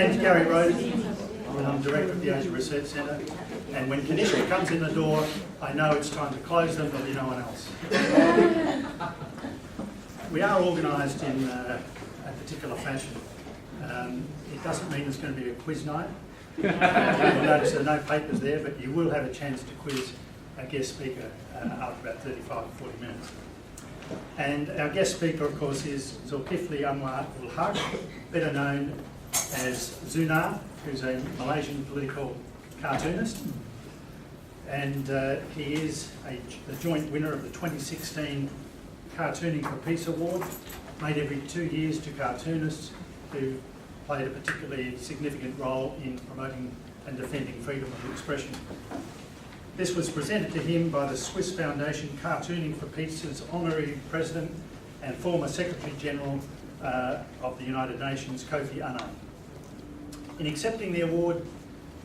name's Gary Rhodes, and I'm Director of the Asia Research Centre. And when Kanishka comes in the door, I know it's time to close them, there'll be no one else. We are organised in a particular fashion. It doesn't mean there's going to be a quiz night. You'll notice there are no papers there, but you will have a chance to quiz a guest speaker after about 35 or 40 minutes. And our guest speaker, of course, is Zulkiflee Anwar Ulhaque, better known as Zunar, who's a Malaysian political cartoonist. And he is the joint winner of the 2016 Cartooning for Peace Award, made every 2 years to Cartoonists, who played a particularly significant role in promoting and defending freedom of expression. This was presented to him by the Swiss Foundation Cartooning for Peace's Honorary President and former Secretary General of the United Nations, Kofi Annan. In accepting the award,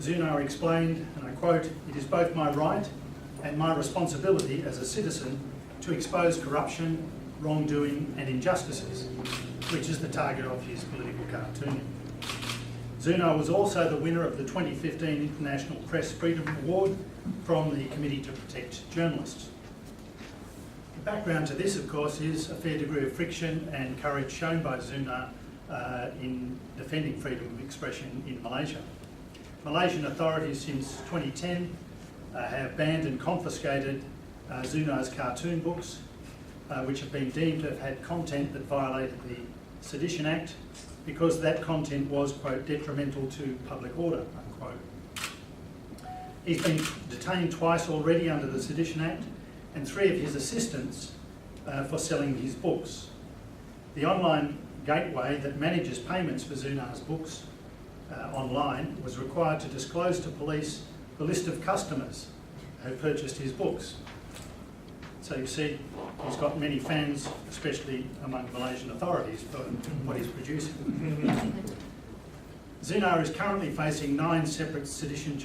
Zunar explained, and I quote, "It is both my right and my responsibility as a citizen to expose corruption, wrongdoing and injustices," which is the target of his political cartooning. Zunar was also the winner of the 2015 International Press Freedom Award from the Committee to Protect Journalists. The background to this, of course, is a fair degree of friction and courage shown by Zunar in defending freedom of expression in Malaysia. Malaysian authorities since 2010 have banned and confiscated Zunar's cartoon books, which have been deemed to have had content that violated the Sedition Act because that content was, quote, detrimental to public order, unquote. He's been detained twice already under the Sedition Act and 3 of his assistants for selling his books. The online gateway that manages payments for Zunar's books online was required to disclose to police the list of customers who purchased his books. So you see, he's got many fans, especially among Malaysian authorities, for what he's producing. Zunar is currently facing 9 separate Sedition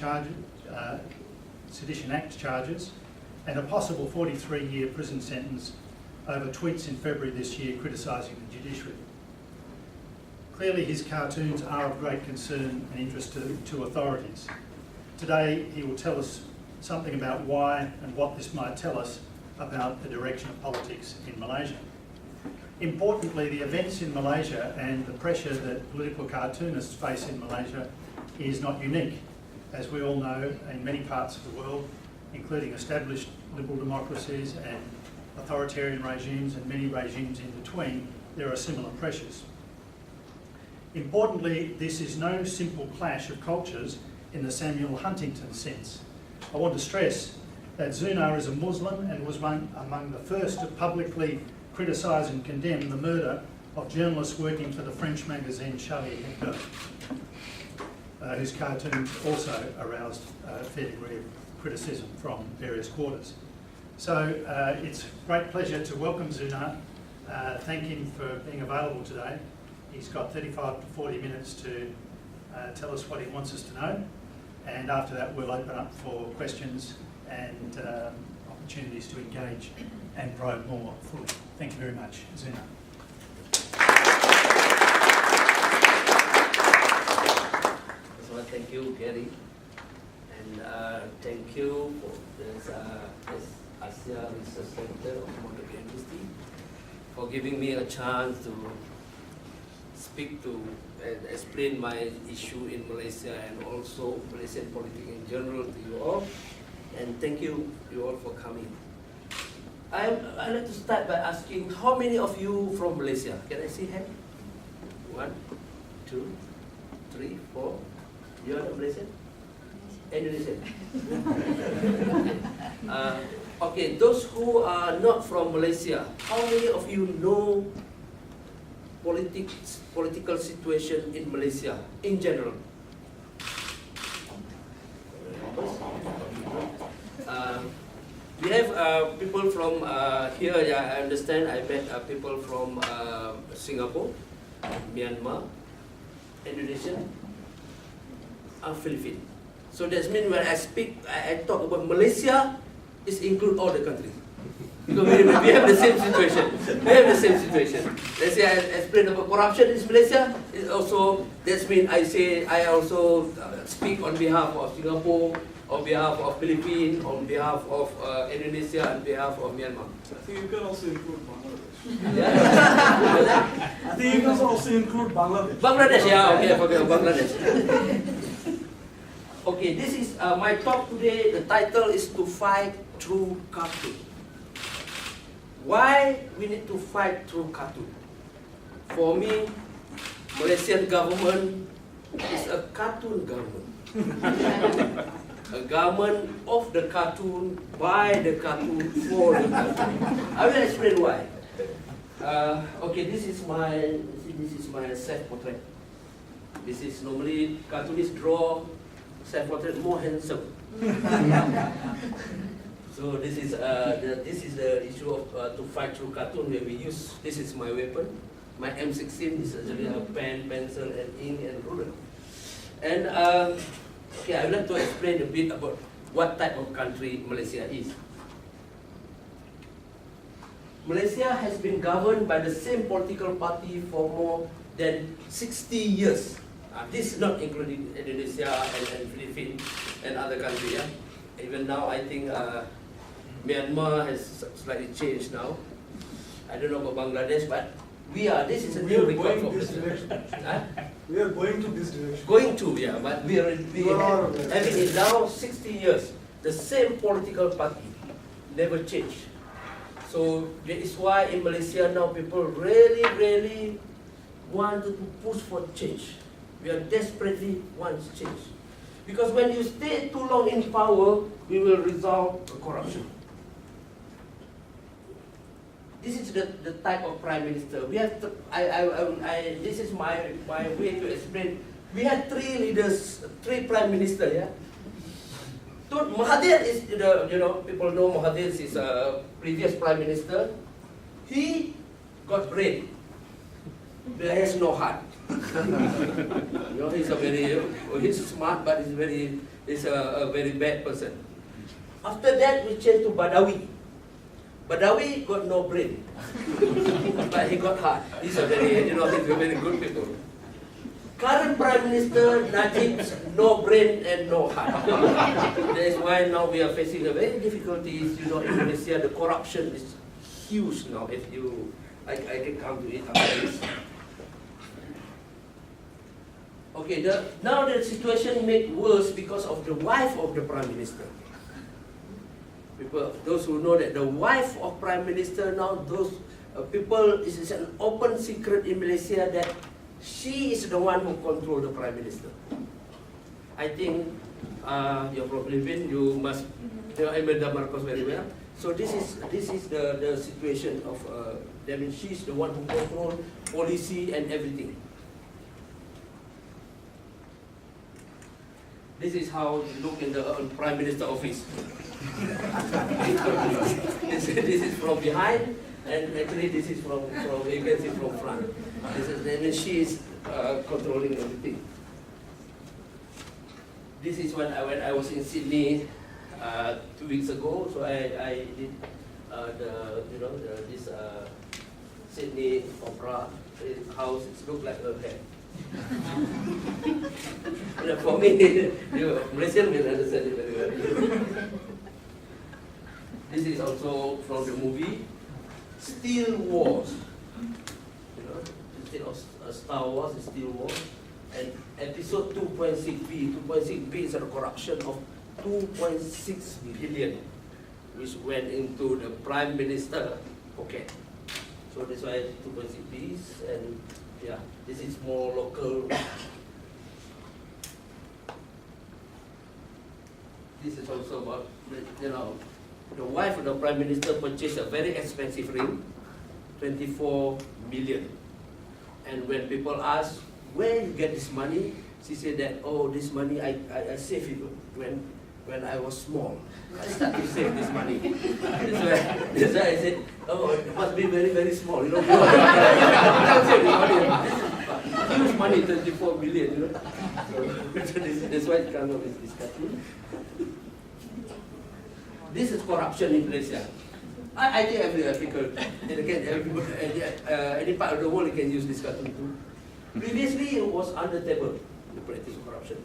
Act charges and a possible 43-year prison sentence over tweets in February this year criticising the judiciary. Clearly his cartoons are of great concern and interest to authorities. Today he will tell us something about why and what this might tell us about the direction of politics in Malaysia. Importantly, the events in Malaysia and the pressure that political cartoonists face in Malaysia is not unique. As we all know, in many parts of the world, including established liberal democracies and authoritarian regimes and many regimes in between, there are similar pressures. Importantly, this is no simple clash of cultures in the Samuel Huntington sense. I want to stress that Zunar is a Muslim and was among the first to publicly criticise and condemn the murder of journalists working for the French magazine Charlie Hebdo, whose cartoons also aroused a fair degree of criticism from various quarters. So it's a great pleasure to welcome Zunar. Thank him for being available today. He's got 35 to 40 minutes to tell us what he wants us to know, and after that we'll open up for questions and opportunities to engage and probe more fully. Thank you very much, Zunar. So thank you, Gary, and thank you for this Asia Research Center of Murdoch University for giving me a chance to speak to and explain my issue in Malaysia and also Malaysian politics in general to you all. And thank you all for coming. I'd like to start by asking, how many of you from Malaysia? Can I see hand? 1, 2, 3, 4. You are Malaysian? Indonesian. Okay, those who are not from Malaysia, how many of you know political situation in Malaysia in general? We have people from here, yeah, I understand. I met people from Singapore, Myanmar, Indonesia, and Philippines. So that means when I speak, I talk about Malaysia, it includes all the countries. Because we have the same situation. We have the same situation. Let's say I explain about corruption in Malaysia. It also, that's mean I also speak on behalf of Singapore, on behalf of Philippines, on behalf of Indonesia, on behalf of Myanmar. I think you can also include Bangladesh. Yeah? I think you can also include Bangladesh. Bangladesh, yeah, okay, I forgot Bangladesh. Okay, this is my talk today. The title is To Fight Through Cartoon. Why we need to fight through cartoon? For me, Malaysian government is a cartoon government. A government of the cartoon, by the cartoon, for the cartoon. I will explain why. Okay, this is my self-portrait. This is normally cartoonists draw self-portrait more handsome. So this is the issue of to fight through cartoon where we use. This is my weapon. My M16 is actually a pen, pencil, and ink and ruler. And okay, I would like to explain a bit about what type of country Malaysia is. Malaysia has been governed by the same political party for more than 60 years. This is not including Indonesia and Philippines and other countries. Yeah? Even now, I think Myanmar has slightly changed now. I don't know about Bangladesh, but this is a new record for Malaysia. We are going to this direction. Going to, yeah, but we have it now 60 years. The same political party never changed. So that is why in Malaysia now people really want to push for change. We are desperately want change. Because when you stay too long in power, we will resolve corruption. This is the type of prime minister. We have this is my way to explain. We had three leaders, three prime ministers. Yeah. Mahathir is people know Mahathir is a previous prime minister. He got brain, but he has no heart. He's smart, but he's a very bad person. After that, we changed to Badawi. Badawi got no brain, but he got heart. He's a very good people. Current Prime Minister Najib, no brain and no heart. That is why now we are facing a very difficulties. In Malaysia, the corruption is huge now. I can come to it after this. Okay, now the situation made worse because of the wife of the Prime Minister. Those who know that the wife of Prime Minister now, it is an open secret in Malaysia that she is the one who controls the Prime Minister. I think you've probably been, you must know Imelda Marcos very well. So this is the situation of, she's the one who controls policy and everything. This is how you look in the Prime Minister office. This is from behind, and actually this is from you can see from front. She is controlling everything. This is when I was in Sydney 2 weeks ago. So I did this Sydney Opera house. It looked like a head. For me, Malaysian will understand it very well. This is also from the movie Steel Wars. Instead of Star Wars, it's Steel Wars. And episode 2.6b. 2.6b is a corruption of 2.6 billion, which went into the Prime Minister pocket. So that's why 2.6b is, and yeah, this is more local. This is also about, the wife of the Prime Minister purchased a very expensive ring, 24 million. And when people ask, where you get this money? She said that, oh, this money I saved it when I was small. I started to save this money. That's why I said, oh, it must be very, very small. You can't save this money. Huge money, 24 million. So that's why it comes up with this cartoon. This is corruption in Malaysia. I think every African, and again, any part of the world can use this cartoon too. Previously, it was under table, the practice of corruption.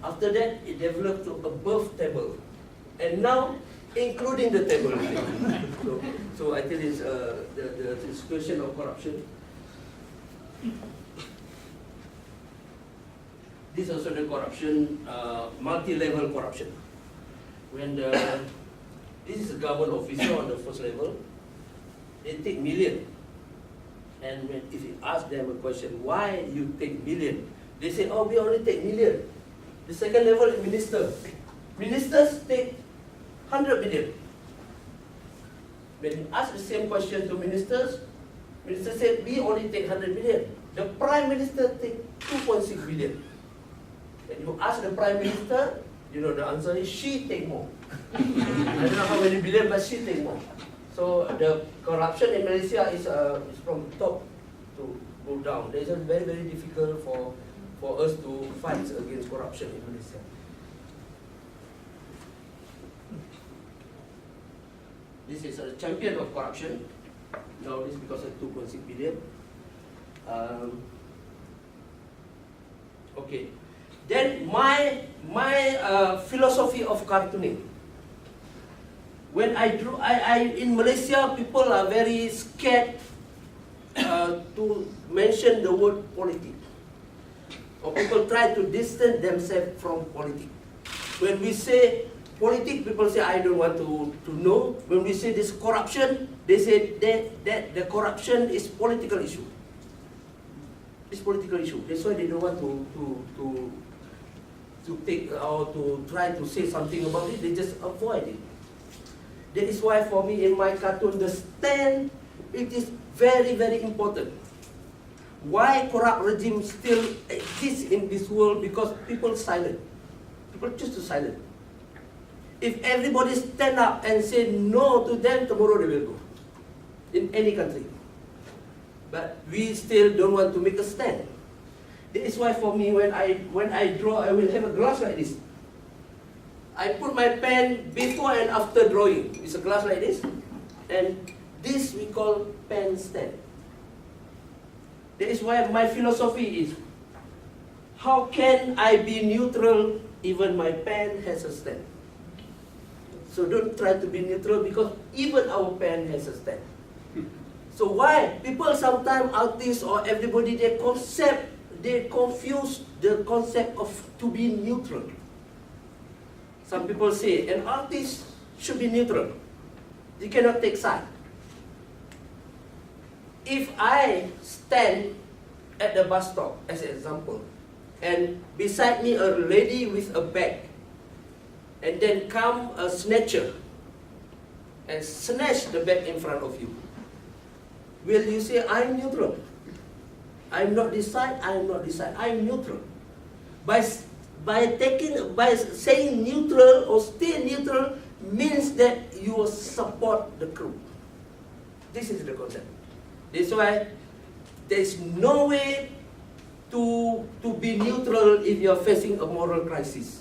After that, it developed to above table, and now including the table. So I think it's the situation of corruption. This is also the corruption, multi-level corruption. When this is a government officer on the first level, they take million. And if you ask them a question, why you take million? They say, oh, we only take million. The second level is minister. Ministers take 100 million. When you ask the same question to ministers, ministers say, we only take 100 million. The prime minister take 2.6 billion. And you ask the prime minister, you know the answer is she take more. I don't know how many billion, but she take more. So the corruption in Malaysia is from top to go down. It's very, very difficult for us to fight against corruption in Malaysia. This is a champion of corruption. Now this because of 2.6 billion. Okay. Then my philosophy of cartooning. When I drew, in Malaysia, people are very scared to mention the word politics. Or people try to distance themselves from politics. When we say politics, people say, I don't want to know. When we say this corruption, they say that the corruption is political issue. It's political issue. That's why they don't want to take or to try to say something about it. They just avoid it. That is why for me in my cartoon, the stand, it is very, very important. Why corrupt regime still exists in this world? Because people silent. People choose to silent. If everybody stand up and say no to them, tomorrow they will go. In any country. But we still don't want to make a stand. That is why for me, when I draw, I will have a glass like this. I put my pen before and after drawing. It's a glass like this. And this we call pen stand. That is why my philosophy is, how can I be neutral even my pen has a stand? So don't try to be neutral because even our pen has a stand. So why? People sometimes, artists or everybody, they confuse the concept of to be neutral. Some people say an artist should be neutral. You cannot take side. If I stand at the bus stop, as an example, and beside me a lady with a bag, and then come a snatcher and snatch the bag in front of you, will you say, I'm neutral? I'm not this side, I'm not this side, I'm neutral. By saying neutral or stay neutral means that you will support the crew. This is the concept. That's why there is no way to be neutral if you are facing a moral crisis.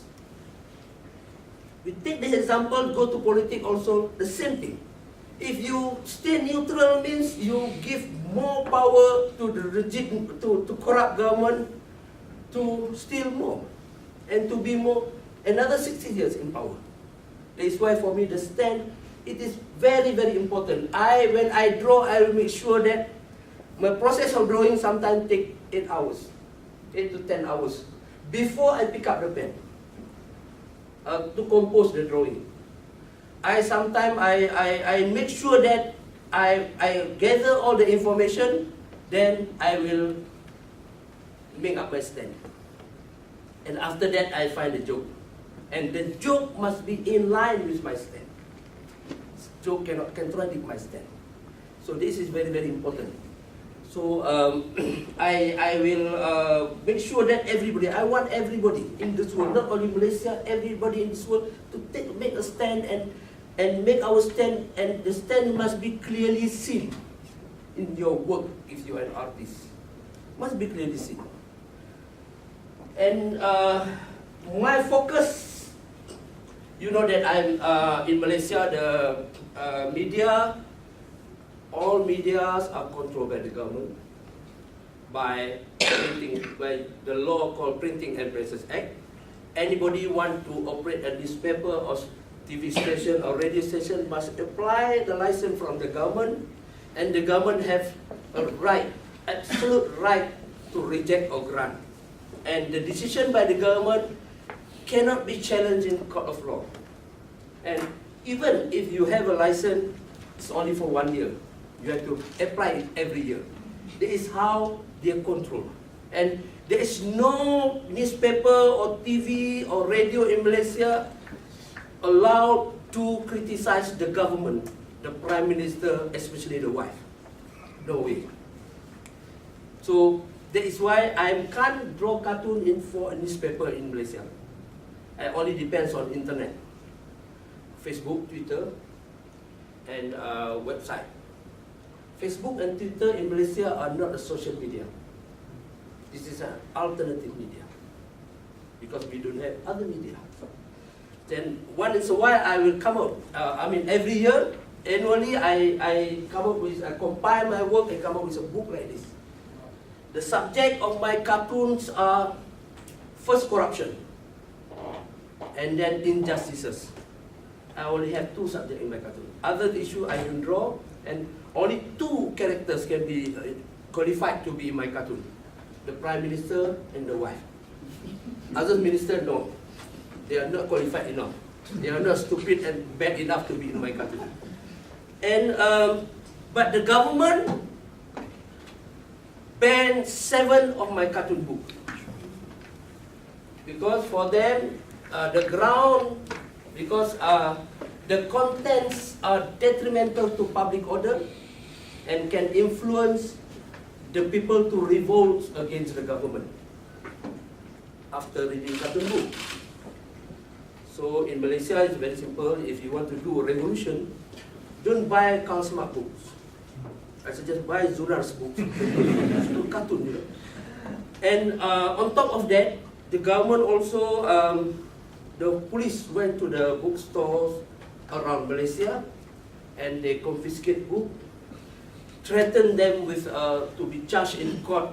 We take this example, go to politics also, the same thing. If you stay neutral means you give more power to the regime, to corrupt government, to steal more, and to be more, another 60 years in power. That is why for me the stand, it is very, very important. When I draw, I will make sure that my process of drawing sometimes take 8 hours, 8 to 10 hours, before I pick up the pen to compose the drawing. Sometimes I make sure that I gather all the information, then I will make up my stand. And after that, I find a joke. And the joke must be in line with my stand. Joke cannot contradict my stand. So this is very, very important. So I will make sure that everybody, I want everybody in this world, not only Malaysia, everybody in this world to make a stand and make our stand, and the stand must be clearly seen in your work if you are an artist. Must be clearly seen. And my focus, you know that I'm in Malaysia, media, all medias are controlled by the government by the law called Printing and Presses Act. Anybody want to operate a newspaper or TV station or radio station must apply the license from the government, and the government have a right, absolute right to reject or grant. And the decision by the government cannot be challenged in court of law. And even if you have a license, it's only for 1 year. You have to apply it every year. That is how they are controlled. And there is no newspaper or TV or radio in Malaysia allowed to criticize the government, the Prime Minister, especially the wife. No way. So that is why I can't draw cartoon in for a newspaper in Malaysia. It only depends on internet, Facebook, Twitter, and website. Facebook and Twitter in Malaysia are not a social media. This is an alternative media because we don't have other media. Then once in a while I will come out. Every year, annually I come up with, I compile my work and come up with a book like this. The subject of my cartoons are first corruption and then injustices. I only have 2 subjects in my cartoon. Other issue I don't draw, and only 2 characters can be qualified to be in my cartoon. The Prime Minister and the wife. Other ministers, no. They are not qualified enough. They are not stupid and bad enough to be in my cartoon. And but the government banned 7 of my cartoon books because for them the contents are detrimental to public order and can influence the people to revolt against the government after reading cartoon book. So in Malaysia, it's very simple. If you want to do a revolution, don't buy Karl Marx books. I suggest buy Zunar's books. It's a cartoon, you know. And on top of that, the government also, the police went to the bookstores around Malaysia and they confiscate books, threaten them with to be charged in court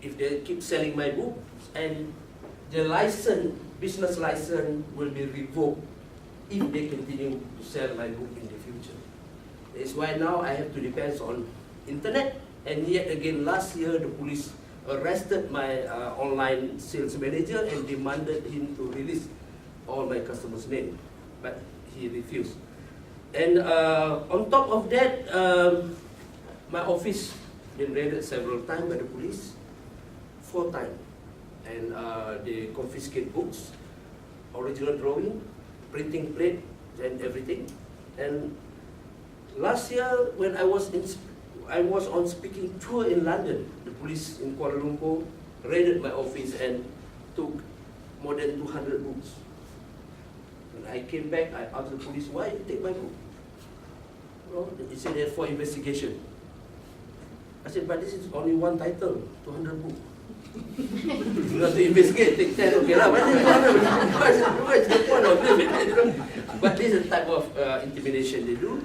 if they keep selling my book, and the license, business license, will be revoked if they continue to sell my book in the future. That's why now I have to depend on internet, and yet again last year the police arrested my online sales manager and demanded him to release all my customers' name, but he refused. And on top of that, my office been raided several times by the police, 4 times, and they confiscate books, original drawing, printing plate, and everything. And last year, when I was on speaking tour in London, the police in Kuala Lumpur raided my office and took more than 200 books. When I came back, I asked the police, why you take my book? No, they said they're for investigation. I said, but this is only one title, 200 books. You have to investigate, take 10, okay lah. What's the point of this? But this is the type of intimidation they do.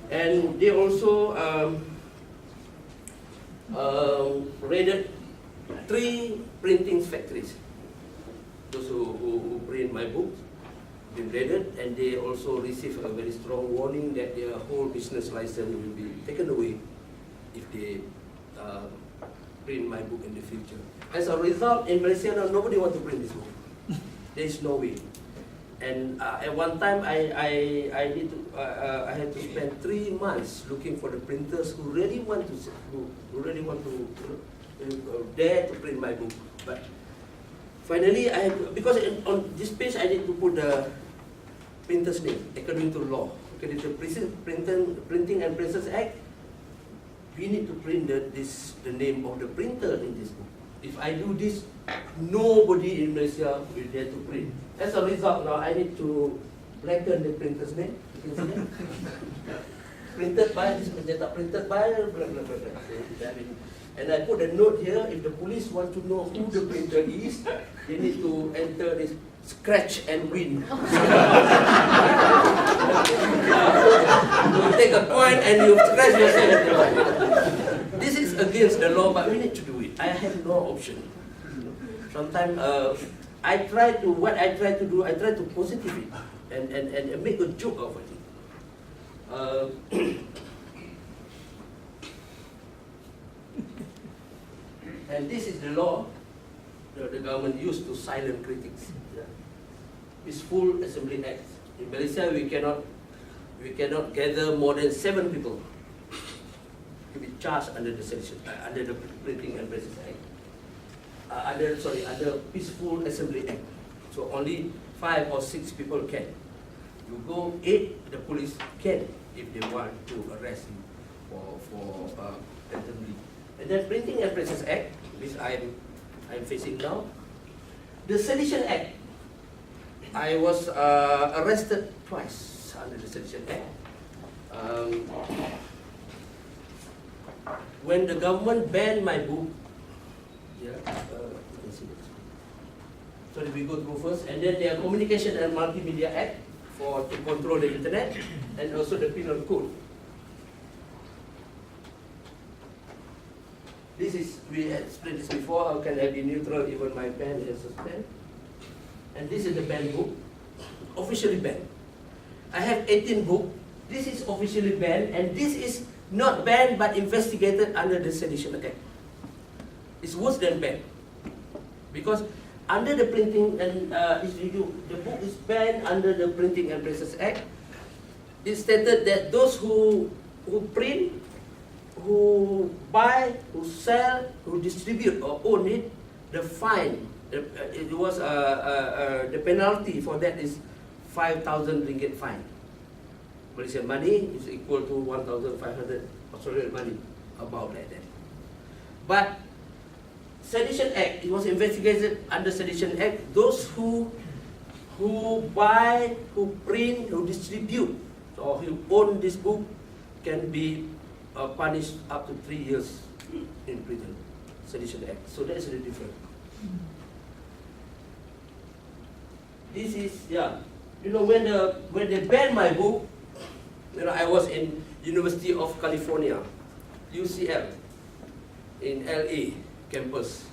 And they also raided 3 printing factories. Those who print my books been raided, and they also received a very strong warning that their whole business license will be taken away if they print my book in the future. As a result, in Malaysia now, nobody wants to print this book. There is no way. And at one time, I had to spend 3 months looking for the printers who really want to dare to print my book. But finally, I had to, because on this page I need to put the printer's name according to law. According to Printing and Presses Act, we need to print the name of the printer in this book. If I do this, nobody in Malaysia will dare to print. As a result, now I need to blacken the printer's name. You can see that? Printed by, this pencetak printed by, blah, blah, blah, blah. And I put a note here, if the police want to know who the printer is, they need to enter this scratch and win. You take a coin and you scratch yourself. This is against the law, but we need to do it. I have no option. Sometimes I try to positive it and make a joke of it. And this is the law the government used to silence critics. Peaceful Assembly Act. In Malaysia, we cannot gather more than 7 people to be charged under the sedition, under the Printing and Presses Act. Under Peaceful Assembly Act. So only 5 or 6 people can. You go 8, the police can if they want to arrest you for assembly. And then Printing and Presses Act, which I'm facing now. The Sedition Act. I was arrested twice under the Sedition Act. When the government banned my book, you can see this. So we go through first, and then the Communication and Multimedia Act to control the internet, and also the Penal Code. This is, we explained this before, how can I be neutral, even my pen is suspended. And this is the banned book, officially banned. I have 18 books, this is officially banned, and this is not banned but investigated under the Sedition Act. It's worse than banned. Because under the Printing and, the book is banned under the Printing and Presses Act. It stated that those who print, who buy, who sell, who distribute or own it, the fine, it was the penalty for that is 5,000 ringgit fine. Malaysian money is equal to 1,500 Australian money, about like that. But Sedition Act, it was investigated under Sedition Act. Those who buy, who print, who distribute, or who own this book can be punished up to 3 years in prison. Sedition Act. So that's the difference. This is, when they banned my book, I was in University of California, UCL, in LA campus.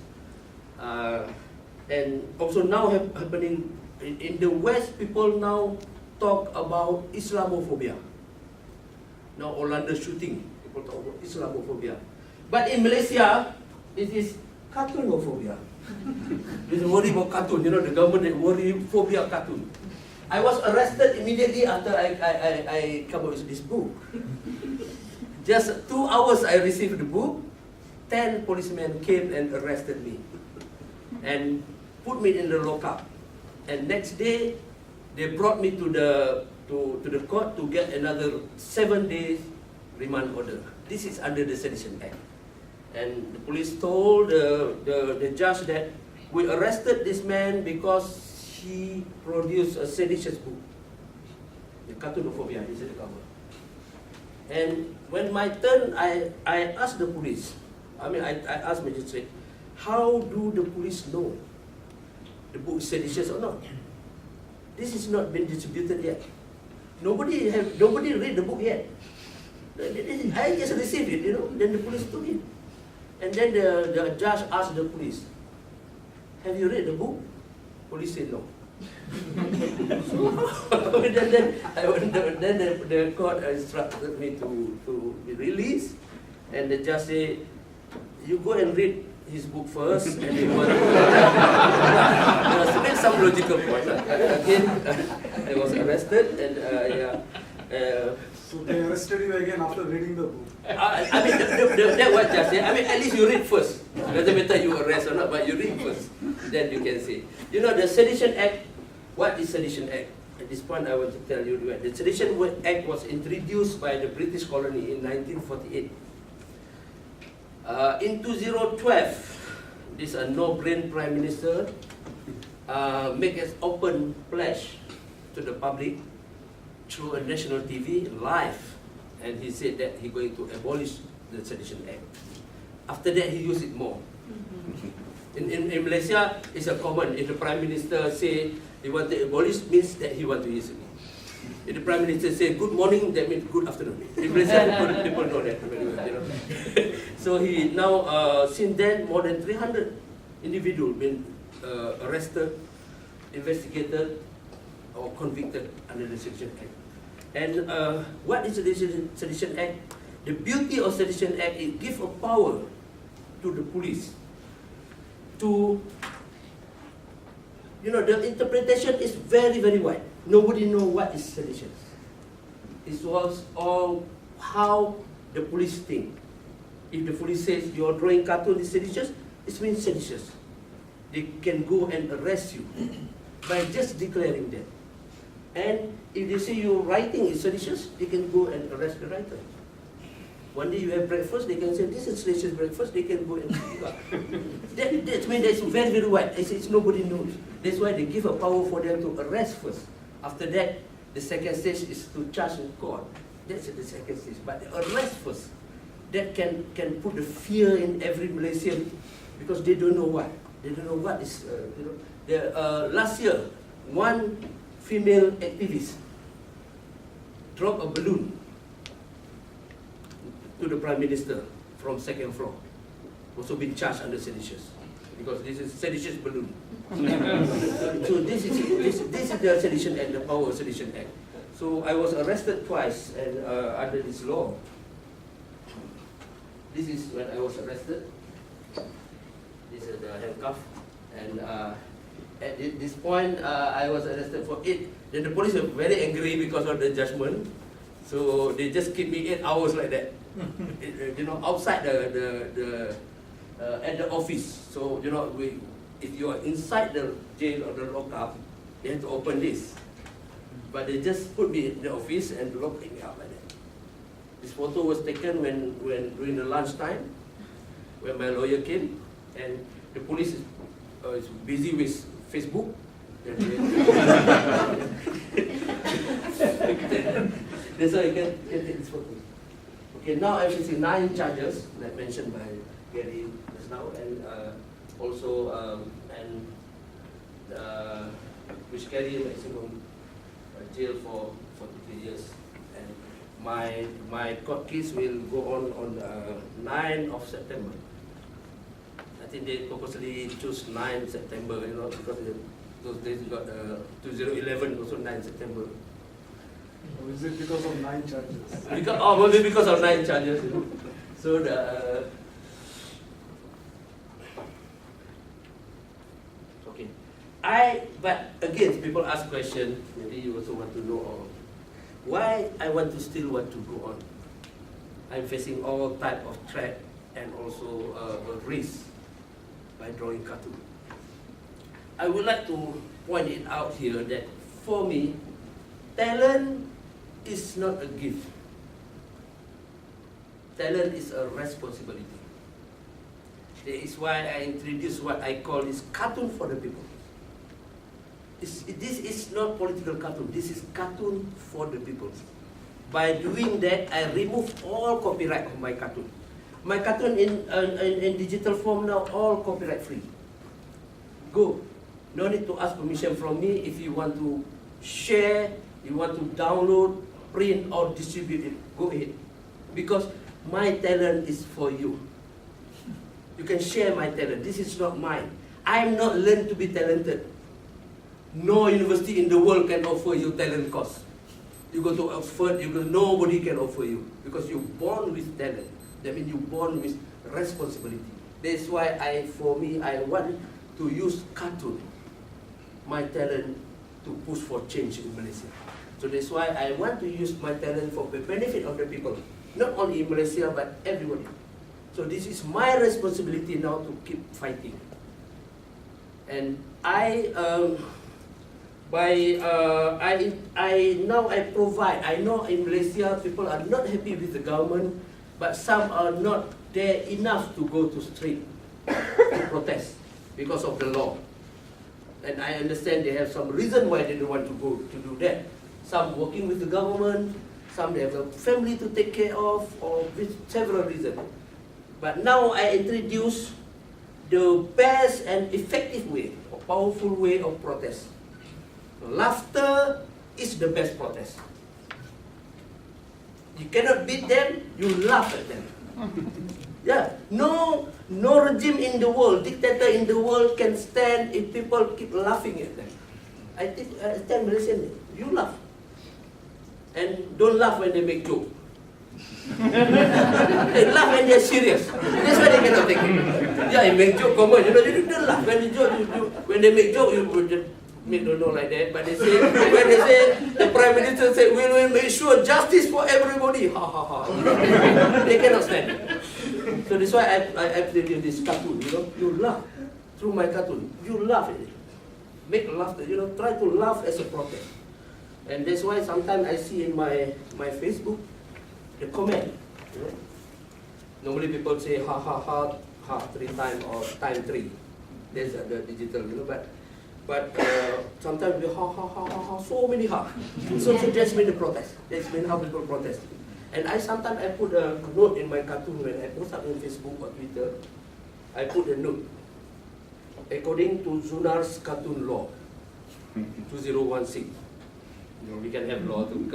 And also now happening in the West, people now talk about Islamophobia. Now Orlando shooting, people talk about Islamophobia. But in Malaysia, it is cartoonophobia. There's a worry about cartoon, the government worry phobia cartoon. I was arrested immediately after I come up with this book. Just 2 hours I received the book, 10 policemen came and arrested me and put me in the lockup. And next day, they brought me to the court to get another 7 days remand order. This is under the Sedition Act. And the police told the judge that we arrested this man because he produced a seditious book. The cartoonophobia is the cover. And when my turn, I asked the police, I asked magistrate, how do the police know the book is seditious or not? This has not been distributed yet. Nobody read the book yet. I just received it, then the police took it. And then the judge asked the police, have you read the book? Police said no. So then the court instructed me to be released, and the judge said, you go and read his book first, and you want to make some logical point. Again, I was arrested, and So they arrested you again after reading the book? That was just, at least you read first. Doesn't matter you arrest or not, but you read first. Then you can see. The Sedition Act, what is Sedition Act? At this point I want to tell you that the Sedition Act was introduced by the British colony in 1948. In 2012, this no-brain Prime Minister make an open pledge to the public through a national TV live, and he said that he's going to abolish the Sedition Act. After that, he used it more. In Malaysia, it's a common. If the Prime Minister say he want to abolish, means that he want to use it. If the Prime Minister say good morning, that means good afternoon. In Malaysia, people know that very well, you know. So he now, since then, more than 300 individuals been arrested, investigated, or convicted under the Sedition Act. And what is the Sedition Act? The beauty of Sedition Act is give a power to the police to, you know, the interpretation is very, very wide. Nobody knows what is sedition. It was all how the police think. If the police says your drawing cartoon is seditious, it means seditious. They can go and arrest you by just declaring that. And if they say your writing is seditious, they can go and arrest the writer. One day you have breakfast, they can say this is seditious breakfast, they can go and pick up. That means that's very, very wide. It's nobody knows. That's why they give a power for them to arrest first. After that, the second stage is to charge in court. That's the second stage. But the arrest first, that can put the fear in every Malaysian because they don't know what. They don't know what is, you know. Last year, one female activist dropped a balloon to the Prime Minister from second floor. Also been charged under seditious because this is seditious balloon. So this is the Sedition Act, the power of Sedition Act. So I was arrested twice and under this law. This is when I was arrested. This is the handcuff, and at this point I was arrested for 8. Then the police were very angry because of the judgment, so they just keep me 8 hours like that. You know, outside the at the office. So you know, if you are inside the jail or the lockup, they have to open this. But they just put me in the office and lock me up like that. This photo was taken when during the lunchtime, when my lawyer came, and the police is busy with Facebook. That's why I can take this photo. Okay, now I'm facing 9 charges, like mentioned by Gary just now, and also which carry a maximum jail for 43 years. And my court case will go on 9th of September. I think they purposely choose 9 September, you know, because those days you got 2011 also 9 September. Or is it because of 9 charges? Maybe because of 9 charges. You know. So okay. But again, people ask questions. Maybe you also want to know why I want to still want to go on. I'm facing all type of threat and also a risk by drawing cartoon. I would like to point it out here that for me, talent is not a gift. Talent is a responsibility. That is why I introduced what I call this cartoon for the people. This is not political cartoon. This is cartoon for the people. By doing that, I remove all copyright of my cartoon. My cartoon in digital form now, all copyright free. Go. No need to ask permission from me. If you want to share, you want to download, print or distribute it, go ahead. Because my talent is for you. You can share my talent. This is not mine. I'm not learned to be talented. No university in the world can offer you talent course. You go to Oxford, nobody can offer you because you're born with talent. That means you're born with responsibility. That's why I want to use cartoon, my talent, to push for change in Malaysia. So that's why I want to use my talent for the benefit of the people, not only in Malaysia but everybody. So this is my responsibility now to keep fighting. And I provide. I know in Malaysia people are not happy with the government, but some are not there enough to go to street to protest because of the law. And I understand they have some reason why they don't want to go to do that. Some working with the government, some they have a family to take care of, or with several reasons. But now I introduce the best and effective way, or powerful way of protest. Laughter is the best protest. You cannot beat them, you laugh at them. Yeah, no regime in the world, dictator in the world can stand if people keep laughing at them. I tell Malaysian, you laugh. And don't laugh when they make joke. They laugh when they're serious. That's why they cannot take it. Yeah, you make joke common, you don't laugh. When they make joke, you just don't know like that. But they say, when they say, the Prime Minister said, we will make sure justice for everybody. Ha ha ha. They cannot stand it. So that's why I play this cartoon, you laugh through my cartoon. You laugh at it. Make laughter, try to laugh as a protest. And that's why sometimes I see in my Facebook, the comment. Normally people say ha ha ha ha 3 times or time 3. There's the digital, but sometimes we ha ha ha ha ha, so many ha. So that's been the protest. That's been how people protest. And sometimes I put a note in my cartoon when I post up on Facebook or Twitter. I put a note. According to Zunar's cartoon law, 2016. We can have law too,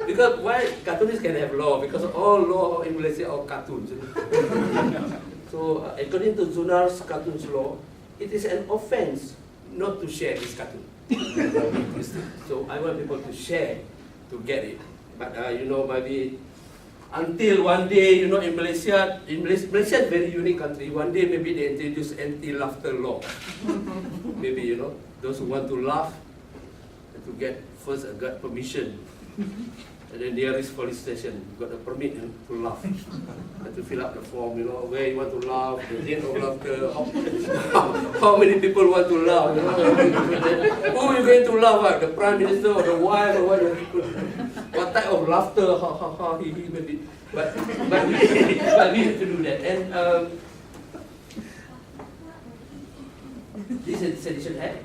because why cartoonists can have law? Because all law in Malaysia are cartoons. So according to Zunar's cartoons law, it is an offense not to share this cartoon. So I want people to share to get it. But maybe until one day, in Malaysia is a very unique country. One day maybe they introduce anti-laughter law. Maybe those who want to laugh have to get first got permission, and then nearest police station got a permit to laugh, and to fill up the form, where you want to laugh, the date of laughter, how many people want to laugh, who are you going to laugh at, the Prime Minister or the wife or what type of laughter, ha ha ha, he maybe, but we need to do that. And this is Sedition Act.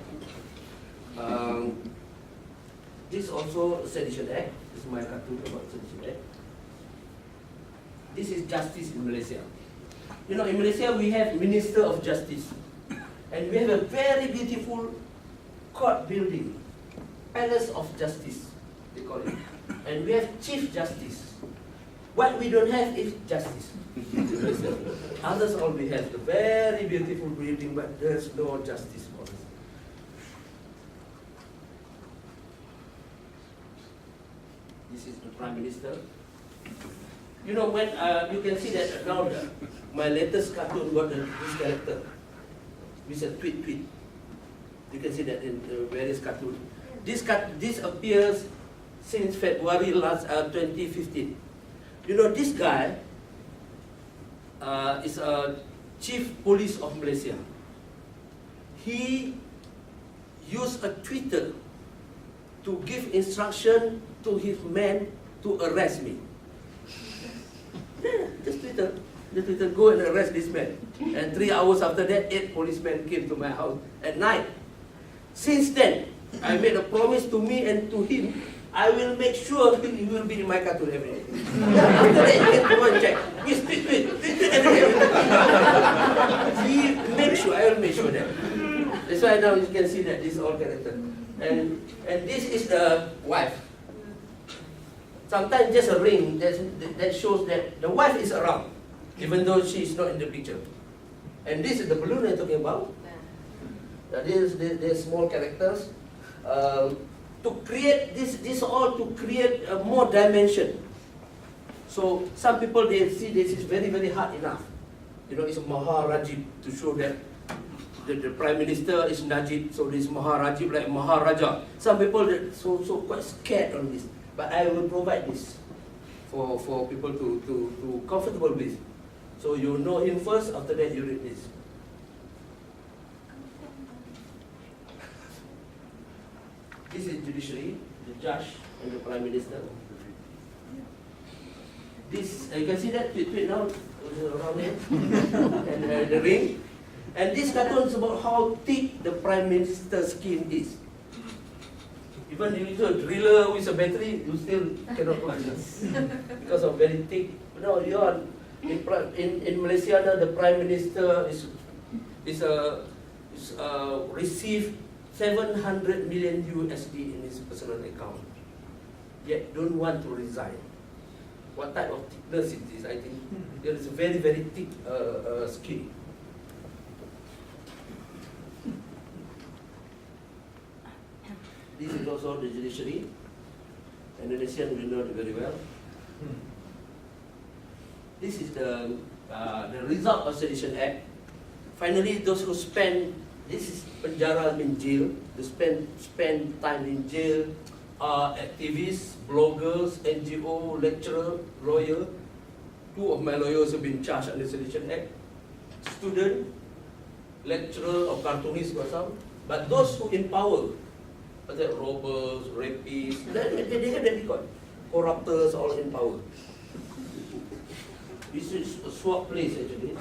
This also Sedition Act. This is my cartoon about Sedition Act. This is justice in Malaysia. In Malaysia we have Minister of Justice, and we have a very beautiful court building, Palace of Justice, they call it. And we have Chief Justice. What we don't have is justice. Others all we have the very beautiful building, but there's no justice for us. This is the Prime Minister. When you can see that now my latest cartoon got this character with a tweet. You can see that in various cartoons. This appears since February 2015. This guy is a Chief Police of Malaysia. He used a Twitter to give instruction to his men to arrest me. Yeah, just Twitter. The Twitter, go and arrest this man. And 3 hours after that, 8 policemen came to my house at night. Since then, I made a promise to me and to him, I will make sure he will be in my cartoon every day. After that, you can go and check. Please, tweet every day. He make sure, I will make sure that. That's why now you can see that this is all character. And this is the wife. Sometimes just a ring that shows that the wife is around, even though she is not in the picture. And this is the balloon I'm talking about. These small characters. To create this all to create more dimension. So some people they see this is very, very hard enough. It's a Maharajib to show that the Prime Minister is Najib, so this Maharajib like Maharaja. Some people so quite scared on this. But I will provide this for people to comfortable with. So you know him first, after that you read this. This is judiciary, the judge and the Prime Minister. This, you can see that tweet now around there, and the ring. And this cartoon is about how thick the Prime Minister's skin is. Even if you do a driller with a battery, you still cannot put this because of very thick. In Malaysia now, the Prime Minister is received 700 million USD in his personal account, yet don't want to resign. What type of thickness is this? I think there is a very, very thick skin. This is also the judiciary. Indonesian will know it very well. This is the result of Sedition Act. Finally, those who this is penjara in jail, they spend time in jail, are activists, bloggers, NGO, lecturer, lawyer. 2 of my lawyers have been charged under Sedition Act. Student, lecturer or cartoonist or some. But those who in power, like robbers, rapists, they have that record. Corruptors all in power. This is a swap place actually.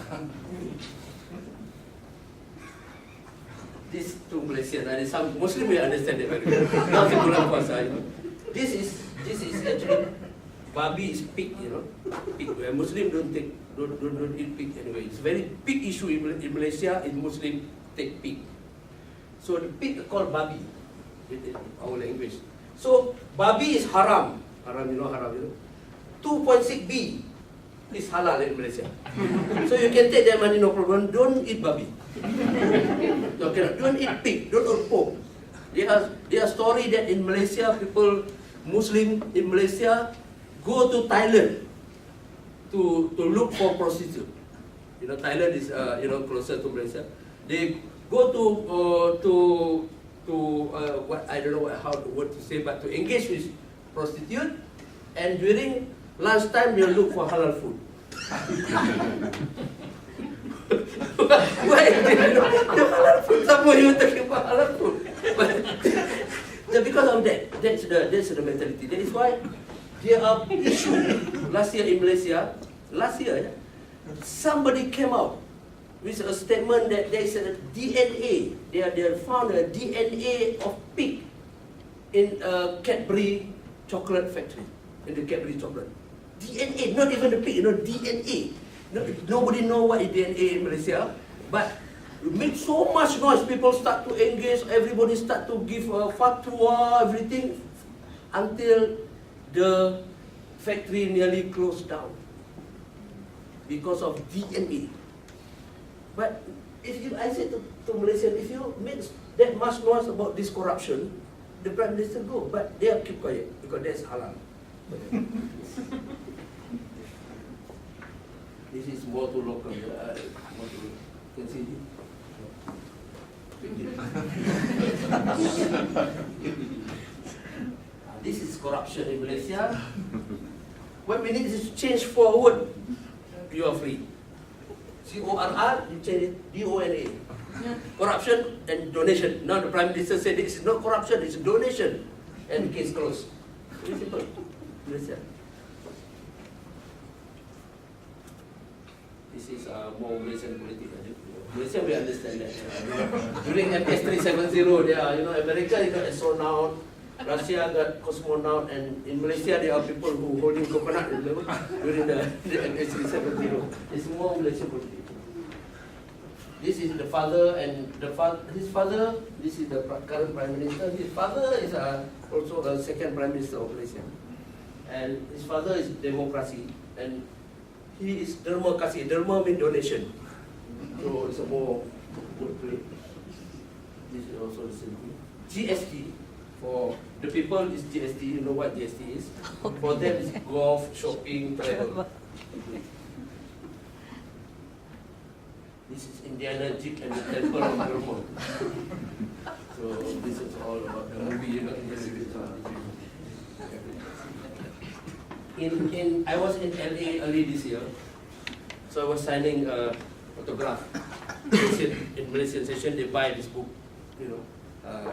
This to Malaysian, and some Muslim will understand it very well. Not the bulan puasa, you know. This is actually babi is pig, you know. Pig. Where Muslim don't eat pig anyway. It's a very big issue in Malaysia. In Muslim take pig. So the pig are called babi in our language. So babi is haram. Haram, you know haram, you know. 2.6B is halal in Malaysia. So you can take that money, no problem. Don't eat babi. Okay, don't eat pig, don't eat pork. There are story that in Malaysia, people, Muslim in Malaysia, go to Thailand to look for prostitute. You know, Thailand is closer to Malaysia. They go to what I don't know what to say, but to engage with prostitute, and during lunchtime they look for halal food. Why? The halal food, someone you talking about halal food. But because of that, that's the mentality. That is why there are issues. Last year in Malaysia, somebody came out with a statement that there is a DNA. They found a DNA of pig in a Cadbury chocolate factory, in the Cadbury chocolate. DNA, not even the pig, DNA. Nobody know what is DNA in Malaysia, but it makes so much noise. People start to engage, everybody start to give a fatwa, everything, until the factory nearly closed down because of DNA. But I said to Malaysian, if you make that much noise about this corruption, the Prime Minister go, but they keep quiet because that's halal. This is more to local. Can see it? This is corruption in Malaysia. What we need is to change forward. You are free. CORR, you change it, DONA. Corruption and donation. Now the Prime Minister said this is not corruption, it's a donation. And the case closed. Very simple. Malaysia. This is more Malaysian politics. Malaysia we understand that. During MS 370, there are, America got astronaut, Russia got cosmonaut, and in Malaysia there are people who holding coconut during the MS 370. It's more Malaysian politics. This is the father and his father. This is the current Prime Minister. His father is also the second Prime Minister of Malaysia, and his father is democracy, and he is derma kasih. Derma means donation. So it's a more good play. This is also the same thing. GST for the people is GST. You know what GST is? For them is golf, shopping, travel. This is Indiana Jeep and the Temple of Derma. So this is all about the movie. I was in LA early this year, so I was signing a autograph. In Malaysian session, they buy this book,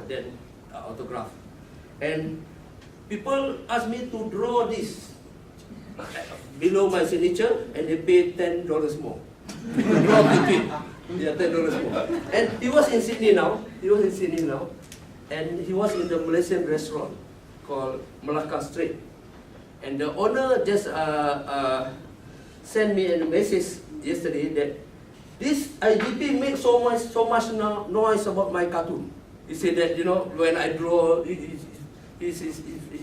then autograph. And people ask me to draw this below my signature, and they pay $10 more. Draw between, yeah, $10 more. And he was in Sydney now. And he was in the Malaysian restaurant called Malacca Street. And the owner just sent me a message yesterday that This IGP makes so much noise about my cartoon. He said that, you know, when I draw, he's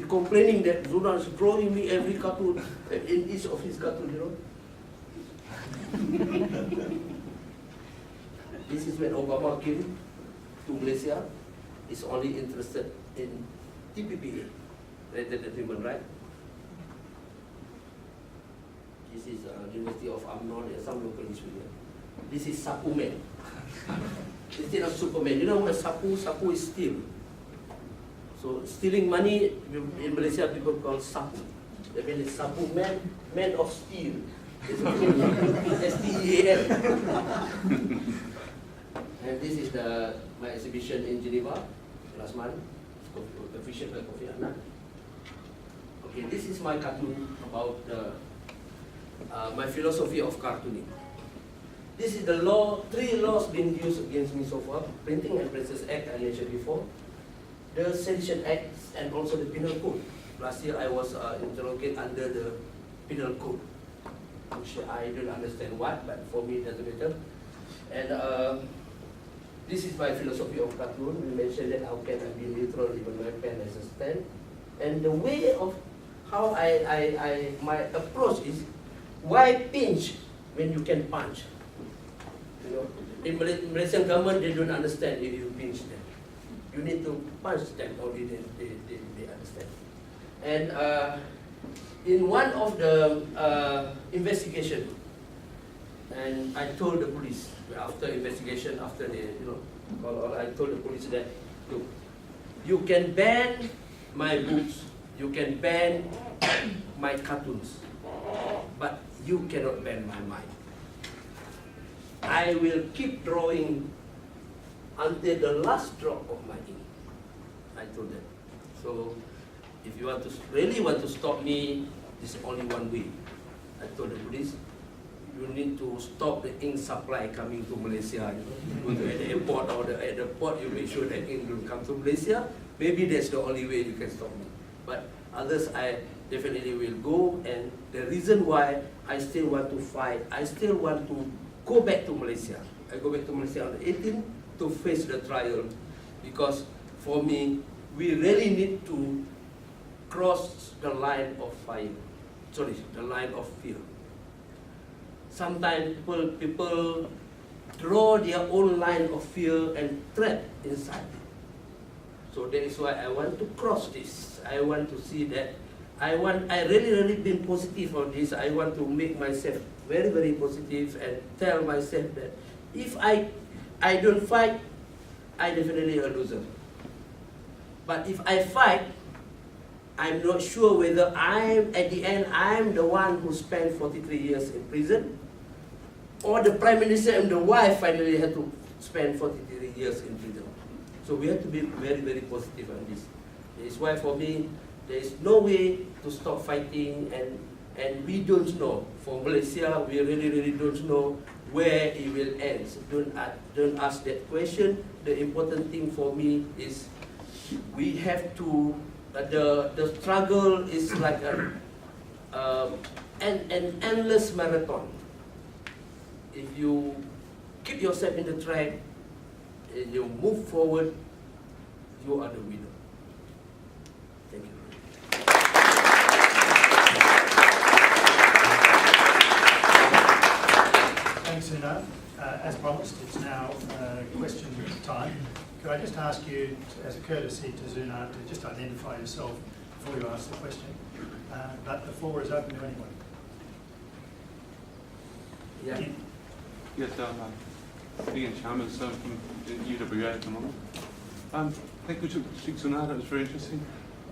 complaining that Zunar is drawing me every cartoon, in each of his cartoons, you know. This is when Obama came to Malaysia. He's only interested in TPPA, related to human rights. This is University of Amnon and some local institute. This is Sapu Man. Instead of Superman, you know what Sapu? Sapu is steal. So stealing money in Malaysia people call Sapu. That means Sapu Man, man of steel. S-T-E-A-L. And this is my exhibition in Geneva last month. It's official by Kofi Annan. Okay, this is my cartoon about my philosophy of cartooning. This is the law, 3 laws being used against me so far. Printing and Presses Act I mentioned before. The Sedition Act and also the Penal Code. Last year I was interrogated under the Penal Code, which I don't understand what, but for me it doesn't matter. And this is my philosophy of cartoon. We mentioned that how can I be neutral even my pen has a stand. And the way of how my approach is, why pinch when you can punch? You know, in Malaysian government, they don't understand if you pinch them. You need to punch them, only then they understand. And in one of the investigation, and I told the police, after investigation, after they, I told the police that, look, you can ban my books, you can ban my cartoons, but you cannot ban my mind. I will keep drawing until the last drop of my ink. I told them. So, if you want to really want to stop me, there's only one way. I told the police, you need to stop the ink supply coming to Malaysia. You go to the airport or at the port, you make sure that ink will come to Malaysia. Maybe that's the only way you can stop me. But others, I definitely will go. And the reason why I still want to fight, I still want to go back to Malaysia. I go back to Malaysia on the 18th to face the trial, because for me, we really need to cross the line of fire. Sorry, the line of fear. Sometimes people draw their own line of fear and trap inside. So that is why I want to cross this. I want to see that I really been positive on this. I want to make myself very, very positive and tell myself that if I don't fight, I definitely a loser. But if I fight, I'm not sure whether at the end, I'm the one who spent 43 years in prison, or the Prime Minister and the wife finally had to spend 43 years in prison. So we have to be very, very positive on this. It's why for me, there is no way to stop fighting, and we don't know. For Malaysia, we really don't know where it will end. So don't ask that question. The important thing for me is we have to, the struggle is like an endless marathon. If you keep yourself in the track and you move forward, you are the winner. Thank you. Thanks, Zunar. As promised, it's now question time. Could I just ask you, as a courtesy to Zunar, to just identify yourself before you ask the question? But the floor is open to anyone. Yeah. Yes, Ian Chalmers from UWA at the moment. Thank you, Zunar, that was very interesting.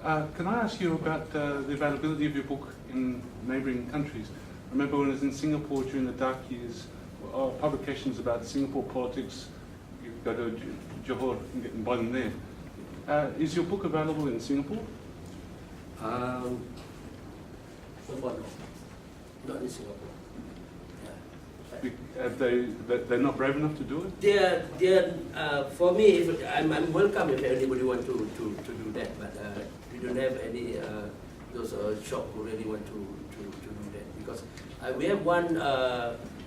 Can I ask you about the availability of your book in neighbouring countries? I remember when I was in Singapore during the dark years, publications about Singapore politics, you go to Johor and buy them there. Is your book available in Singapore? So far, no. Not in Singapore. They're not brave enough to do it? For me, I'm welcome if anybody want to do that, but we don't have any those shop who really want to do that, because we have one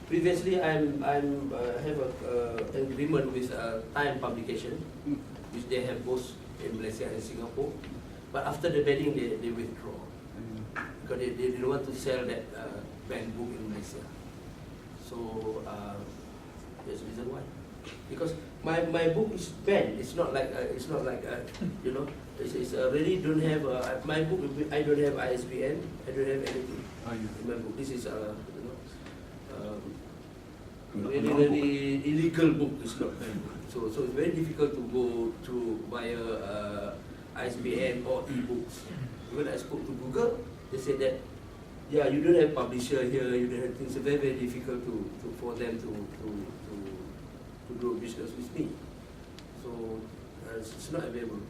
Previously, I'm have a agreement with Time Publication, which they have both in Malaysia and Singapore. But after the banning, they withdraw because they didn't want to sell that banned book in Malaysia. So that's the reason why. Because my book is banned. It's not like you know. It's really don't have my book. I don't have ISBN. I don't have anything in my book. This is really illegal book. It's not my book. So it's very difficult to go to via ISBN or e-books. When I spoke to Google, they said that yeah, you don't have publisher here. You don't have things. It's very difficult for them to do business with me. So it's not available.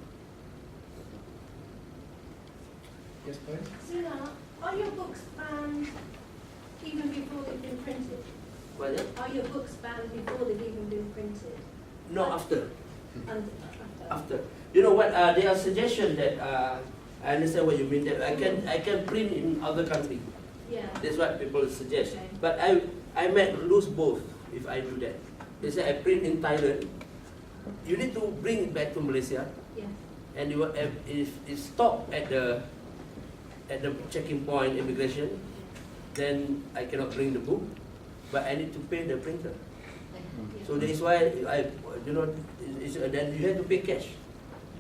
Yes, please. Zunar, are your books banned even before they've been printed? Well, yeah. Are your books banned before they've even been printed? No, after. After. You know what? There are suggestions that I understand what you mean. That I can print in other countries. Yeah. That's what people suggest. Okay. But I might lose both if I do that. They say I print in Thailand. You need to bring it back to Malaysia, Yeah. and you if it stop at the checking point immigration, then I cannot bring the book, but I need to pay the printer. So that is why then you have to pay cash.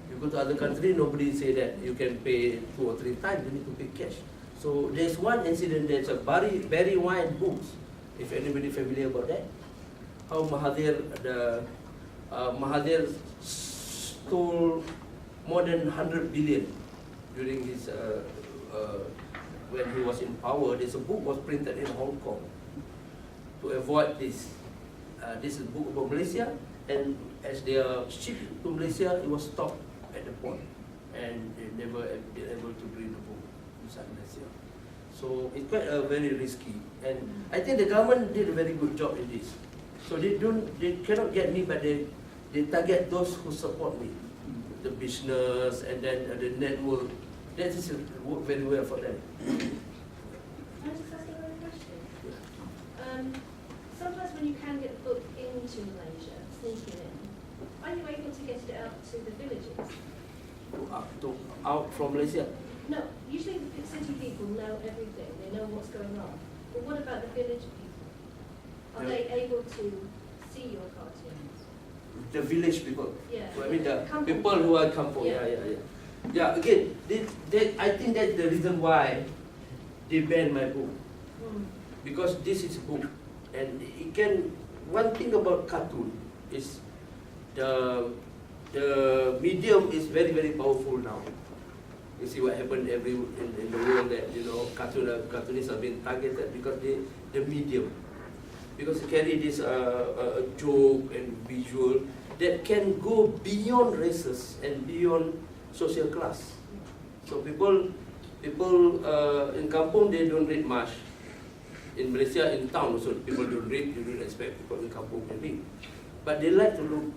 You go to other country, nobody say that you can pay 2 or 3 times. You need to pay cash. So there's one incident. There's a Barry Wine books. If anybody familiar about that, how Mahathir stole more than 100 billion during his when he was in power. There's a book was printed in Hong Kong to avoid this. This is a book about Malaysia, and as they are shipped to Malaysia, it was stopped at the port, and they never been able to bring the book inside Malaysia. So it's quite very risky, and I think the government did a very good job in this. So they cannot get me, but they target those who support me, the business and then the network. That is work very well for them. Can I just ask another question? Sometimes when you can get a book into Malaysia, sneaking in, are you able to get it out to the villages? Out from Malaysia. No, usually the city people know everything, they know what's going on. But what about the village people? Are they able to see your cartoons? The village people. Yeah. So, I mean the Kampung. people who are kampung. Yeah. Yeah. Again, I think that's the reason why they banned my book, because this is a book, and it can. One thing about cartoon is the medium is very powerful now. You see what happened in the world that cartoonists are being targeted because the medium, because they carry this a joke and visual that can go beyond races and beyond social class. So people in kampung, they don't read much. In Malaysia, in town also, people don't read. You don't expect people in kampung can read, but they like to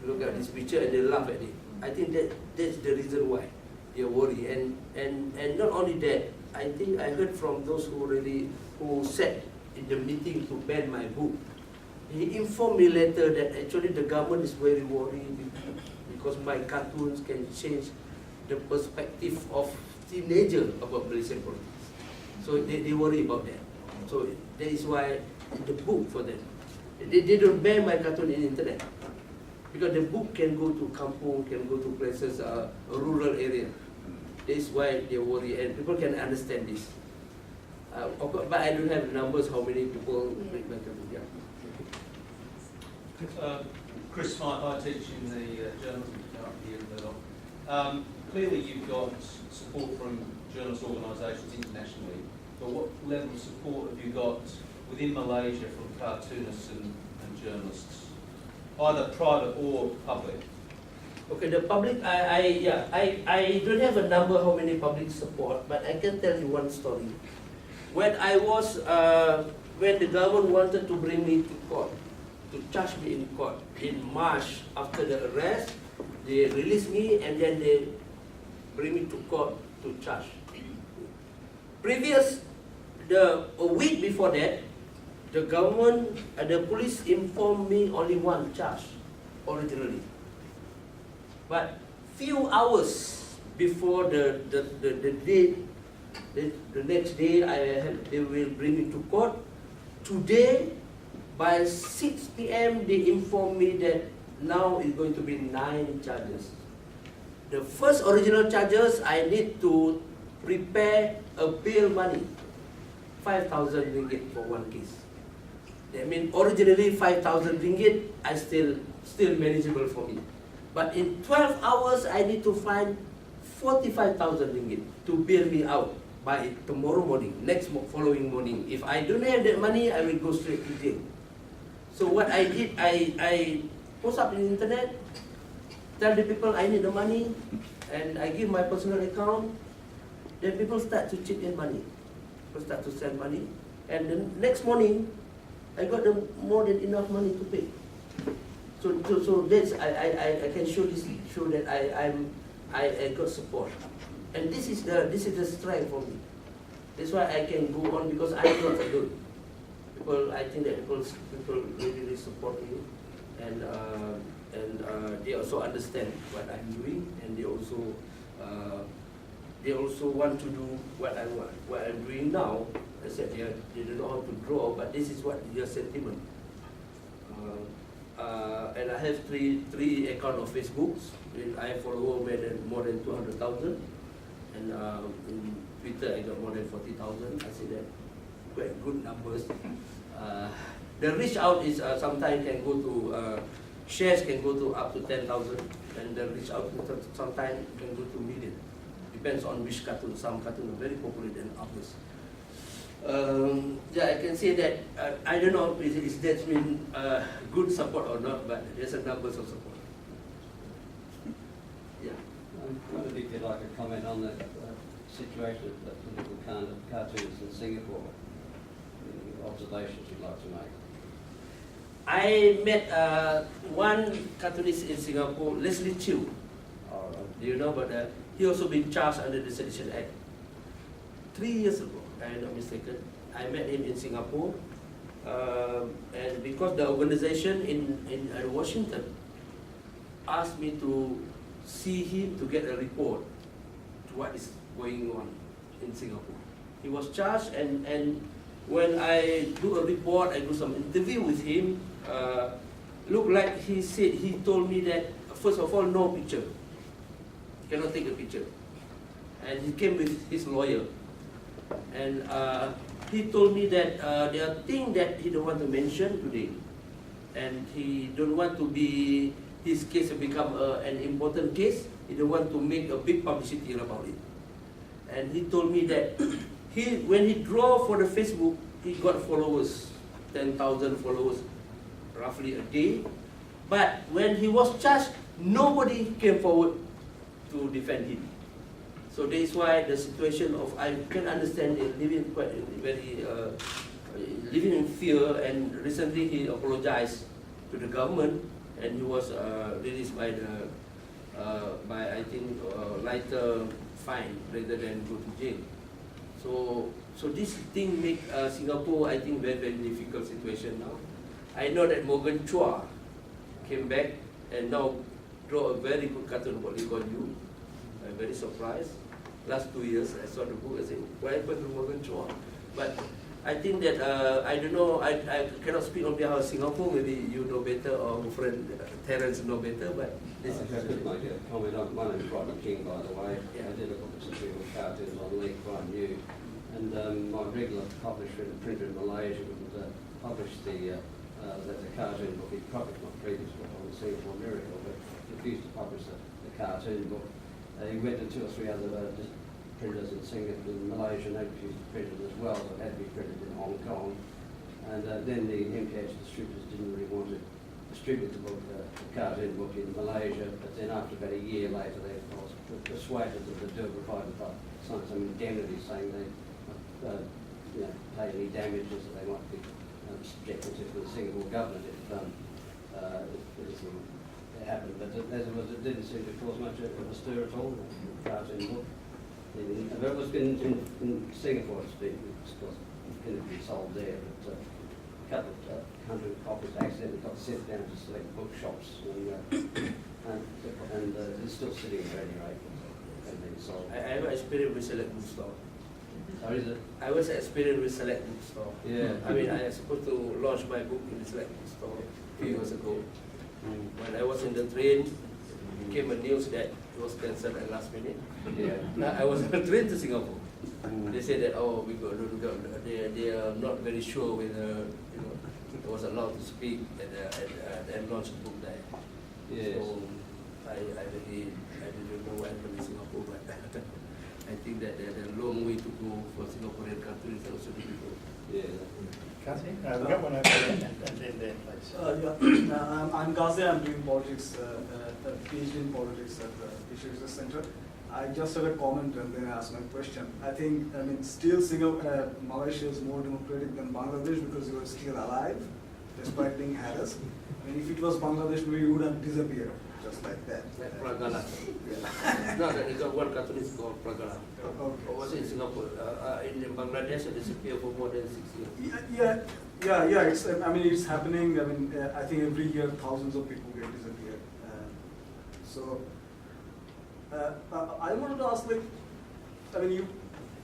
look at this picture and they laugh at it. I think that's the reason why they worry. And not only that, I think I heard from those who said in the meeting to ban my book. He informed me later that actually the government is very worried because my cartoons can change the perspective of teenagers about Malaysian politics. So they worry about that. So that is why the book for them. They don't ban my cartoon in internet because the book can go to kampung, can go to places, a rural area. That is why they worry, and people can understand this. But I don't have the numbers how many people read my cartoon. Yeah. Chris, I teach in the journalism department here at Murdoch. Clearly you've got support from journalist organisations internationally, but what level of support have you got within Malaysia from cartoonists and journalists, either private or public? Okay, the public, I don't have a number how many public support, but I can tell you one story. When I was, when the government wanted to bring me to court, to charge me in court in March after the arrest, they released me and then they bring me to court to charge. A week before that, the government, the police informed me only one charge originally. But few hours before the date, the next day they will bring me to court. Today, by 6 p.m. they informed me that now it's going to be 9 charges. The first original charges, I need to prepare a bail money, 5,000 ringgit for one case. I mean, originally 5,000 ringgit, I still manageable for me. But in 12 hours, I need to find 45,000 ringgit to bail me out by tomorrow morning, following morning. If I don't have that money, I will go straight to jail. So what I did, I post up in the internet, tell the people I need the money, and I give my personal account. Then people start to chip in money. People start to send money. And the next morning, I got them more than enough money to pay. So that's I can show that I got support, and this is the strength for me. That's why I can go on, because I am not alone. People, I think that people really support me, and they also understand what I'm doing, and they also want to do what I'm doing now. I said they don't know how to draw, but this is what their sentiment. And I have three accounts of Facebooks. I follow more than 200,000, and in Twitter I got more than 40,000. I say that quite good numbers. The reach out is sometimes can go to shares can go to up to 10,000, and the reach out sometimes can go to million. Depends on which cartoon. Some cartoons are very popular than others. Yeah, I can say that I don't know if that mean good support or not, but there's a numbers of support. Yeah. I wondered if you'd like to comment on the situation of the political cartoonists in Singapore. Any observations you'd like to make? I met one cartoonist in Singapore, Leslie Chew. Do you know about that? He also been charged under the Sedition Act 3 years ago. If I'm not mistaken. I met him in Singapore, and because the organization in Washington asked me to see him to get a report to what is going on in Singapore. He was charged, and when I do a report, I do some interview with him. Look like he told me that first of all, no picture, cannot take a picture, and he came with his lawyer. And he told me that there are things that he don't want to mention today, and he don't want to be his case to become an important case. He don't want to make a big publicity about it. And he told me that when he draw for the Facebook, he got followers, 10,000 followers, roughly a day. But when he was charged, nobody came forward to defend him. So that is why the situation of, I can understand living living in fear, and recently he apologized to the government, and he was released by I think lighter fine rather than go to jail. So this thing make Singapore, I think, very difficult situation now. I know that Morgan Chua came back and now draw a very good cartoon about Lee Kuan Yew. I'm very surprised. Last 2 years, I saw the book, I said, what happened to Morgan Chua? But I think that, I don't know, I cannot speak on behalf of Singapore, maybe you know better, or friend Terence know better, but this is... I could make a comment on, my name is Rodney King, by the way. Yeah. I did a book of some cartoons on Lee Kuan Yew, and my regular publisher and printer in Malaysia would publish the cartoon book. He published my previous book on the Singapore Miracle, but refused to publish the cartoon book. He went to 2 or 3 other printers in Singapore and Malaysia, and they refused to print it as well, so it had to be printed in Hong Kong. And then the MPH distributors didn't really want to distribute the book, the cartoon book in Malaysia, but then after about a year later, they was persuaded that the deal provided some indemnity, saying they pay any damages that they might be subjected to for the Singapore government if anything happened. But as it was, it didn't seem to cause much of a stir at all, the cartoon book. It was in Singapore, it's been sold there, but couple of 100 copies accidentally got sent down to select bookshops, and it's still sitting there anyway. And then sold. I have experience with select bookstore. Oh, is it? I was experienced with select bookstore. Yeah. I mean, I was supposed to launch my book in the select bookstore a few years ago. When I was in the train, it came a news that it was cancelled at last minute. Yeah. I was on the train to Singapore. They said that, oh, they are not very sure whether I was allowed to speak and launch a book there. Yes. So I didn't know what happened in Singapore, but I think that there's a long way to go for Singaporean cartoonists also to do. Yeah. Kasi? We've got one over there and then there, please. I'm Ghazi, I'm doing politics, PhD in politics at the Research Center. I just had a comment and then asked my question. I mean, still Singapore, Malaysia is more democratic than Bangladesh because you are still alive, despite being harassed. I mean, if it was Bangladesh, we would have disappeared, just like that. Like Pragala. No, they got one cartoonist called Pragala. Okay. Or was it in Singapore? In Bangladesh, it disappeared for more than 6 years. Yeah. It's happening. I mean, I think every year thousands of people get disappeared. I wanted to ask, like, I mean, you,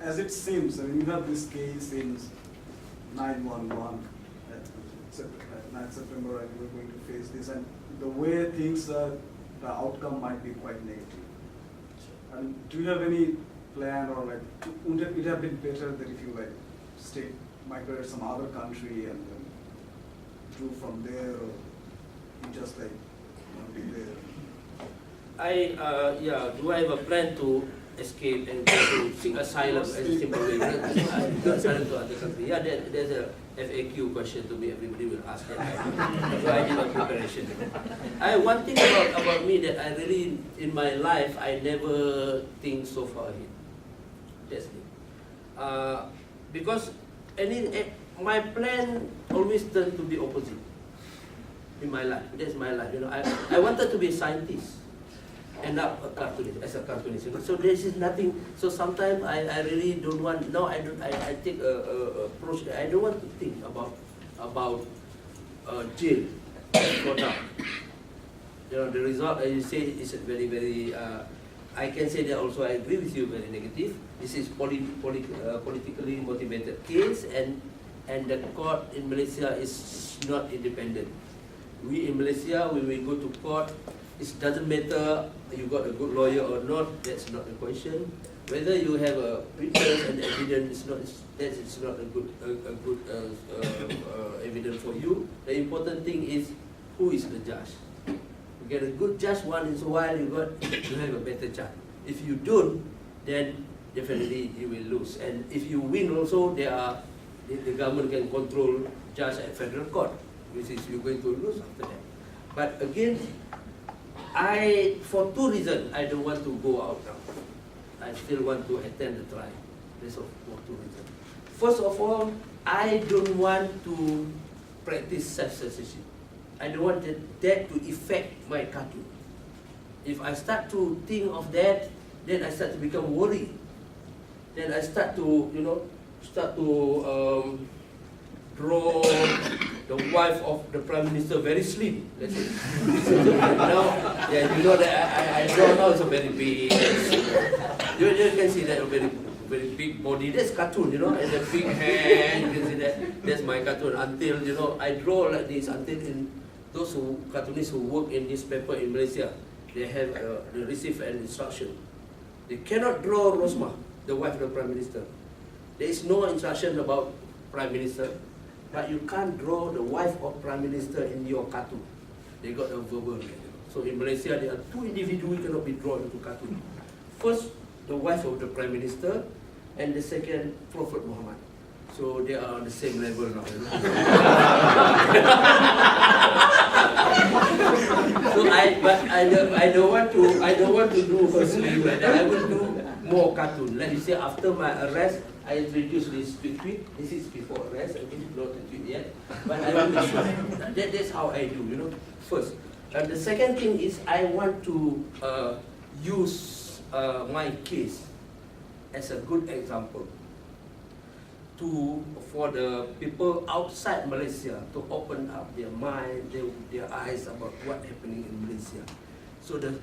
as it seems, I mean, you have this case in 9/11, 9th September, and you are going to face this, and the way things are, the outcome might be quite negative. And do you have any plan, or like, wouldn't it have been better that if you like migrate to some other country and then do from there, or you just like be there? Do I have a plan to escape and go to seek asylum as a simple way? Asylum to other country. Yeah, there's a FAQ question to me. Everybody will ask that. So I did my preparation. One thing about me that I really, in my life, I never think so far ahead. That's it. Because my plan always turned to be opposite in my life. That's my life. I wanted to be a scientist. End up a cartoonist, as a cartoonist. So this is nothing. So sometimes I really don't want. No, I don't. I take a approach that I don't want to think about jail for now. The result, as you say, is very, very. I can say that also. I agree with you. Very negative. This is politically motivated case, and the court in Malaysia is not independent. We in Malaysia, when we go to court, it doesn't matter you got a good lawyer or not. That's not the question. Whether you have a witness and evidence is not a good evidence for you. The important thing is who is the judge. You get a good judge once in a while, you have a better chance. If you don't, then definitely you will lose. And if you win also, the government can control judge at federal court, which is you're going to lose after that. But again, for two reasons, I don't want to go out now. I still want to attend the trial. That's for two reasons. First of all, I don't want to practice self-censorship. I don't want that to affect my cartoon. If I start to think of that, then I start to become worried. Then I start to, draw the wife of the Prime Minister very slim, let's say. Now, you know that I draw now is a very big, you can see that a very, very big body. That's cartoon, and the big hand, you can see that. That's my cartoon. Until, I draw like this until those cartoonists who work in this paper in Malaysia, they receive an instruction. They cannot draw Rosmah, the wife of the Prime Minister. There is no instruction about Prime Minister. But you can't draw the wife of Prime Minister in your cartoon. They got a verbal. So in Malaysia, there are two individuals cannot be drawn into cartoon. First, the wife of the Prime Minister, and the second, Prophet Muhammad. So they are on the same level now. So I don't want to do firstly, but I will do more cartoon. Like you say, after my arrest, I introduced this tweet. This is before arrest. I didn't upload the tweet yet, but I will show. That's how I do. First. And the second thing is I want to use my case as a good example. for the people outside Malaysia to open up their mind, their eyes about what's happening in Malaysia. So the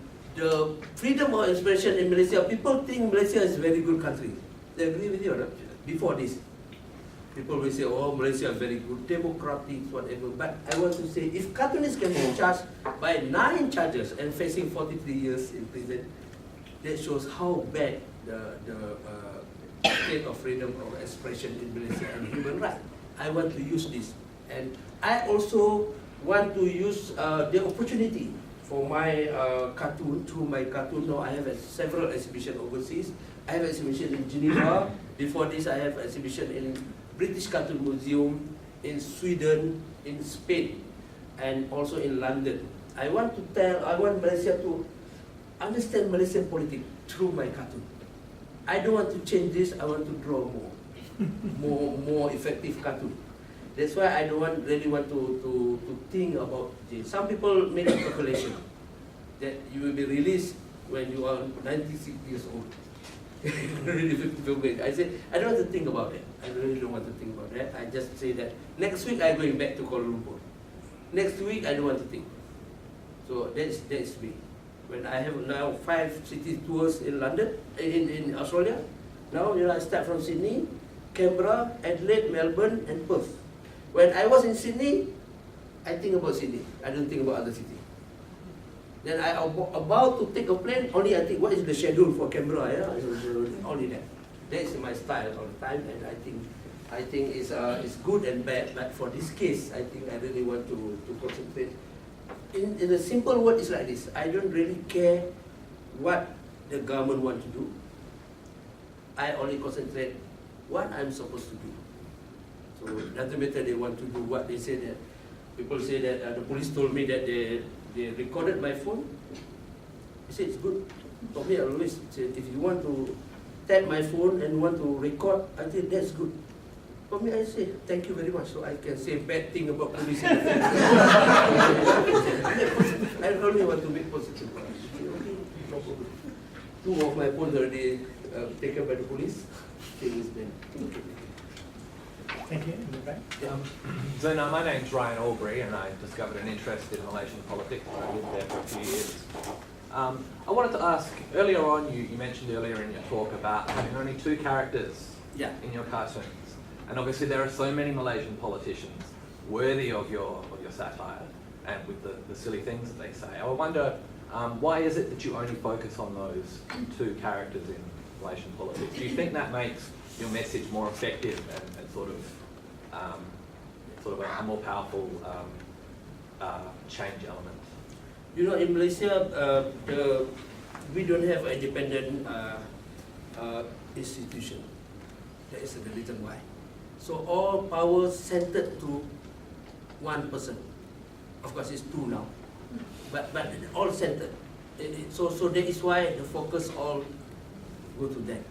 freedom of expression in Malaysia, people think Malaysia is a very good country. They agree with you or not? Before this, people will say, oh, Malaysia is very good, democratic, whatever. But I want to say, if cartoonists can be charged by 9 charges and facing 43 years in prison, that shows how bad the state of freedom of expression in Malaysia and human rights. I want to use this. And I also want to use the opportunity for my cartoon, through my cartoon. Now I have several exhibitions overseas. I have an exhibition in Geneva. Before this, I have an exhibition in British Cartoon Museum, in Sweden, in Spain, and also in London. I want Malaysia to understand Malaysian politics through my cartoon. I don't want to change this, I want to draw more effective cartoon. That's why I don't really want to think about this. Some people make a calculation that you will be released when you are 96 years old. I said, I don't want to think about that. I really don't want to think about that. I just say that next week I'm going back to Kuala Lumpur. Next week I don't want to think. So that's me. When I have now 5 city tours in London, in Australia. Now I start from Sydney, Canberra, Adelaide, Melbourne, and Perth. When I was in Sydney, I think about Sydney. I don't think about other cities. Then I about to take a plane, only I think what is the schedule for Canberra. Yeah? Only that. That's my style all the time, and I think it's good and bad. But for this case, I think I really want to concentrate. In a simple word, it's like this. I don't really care what the government want to do. I only concentrate what I'm supposed to do. So it doesn't matter they want to do what they say that. People say that the police told me that they recorded my phone. I said it's good. For me, I always say if you want to tap my phone and want to record, I think that's good. For me, I say thank you very much, so I can say bad thing about police. I only want to make positive. Okay, no problem. 2 of my phones already taken by the police. Things then. Thank you. In the back. Zunar, my name's Ryan Albury, and I discovered an interest in Malaysian politics when I lived there for a few years. I wanted to ask, earlier on, you mentioned earlier in your talk about having only 2 characters in your cartoons. And obviously there are so many Malaysian politicians worthy of your satire and with the silly things that they say. I wonder, why is it that you only focus on those 2 characters in Malaysian politics? Do you think that makes your message more effective and sort of a more powerful change element? You know, in Malaysia, we don't have an independent institution. That is the reason why. So all power centered to one person. Of course, it's 2 now, but all centered. So that is why the focus all go to them.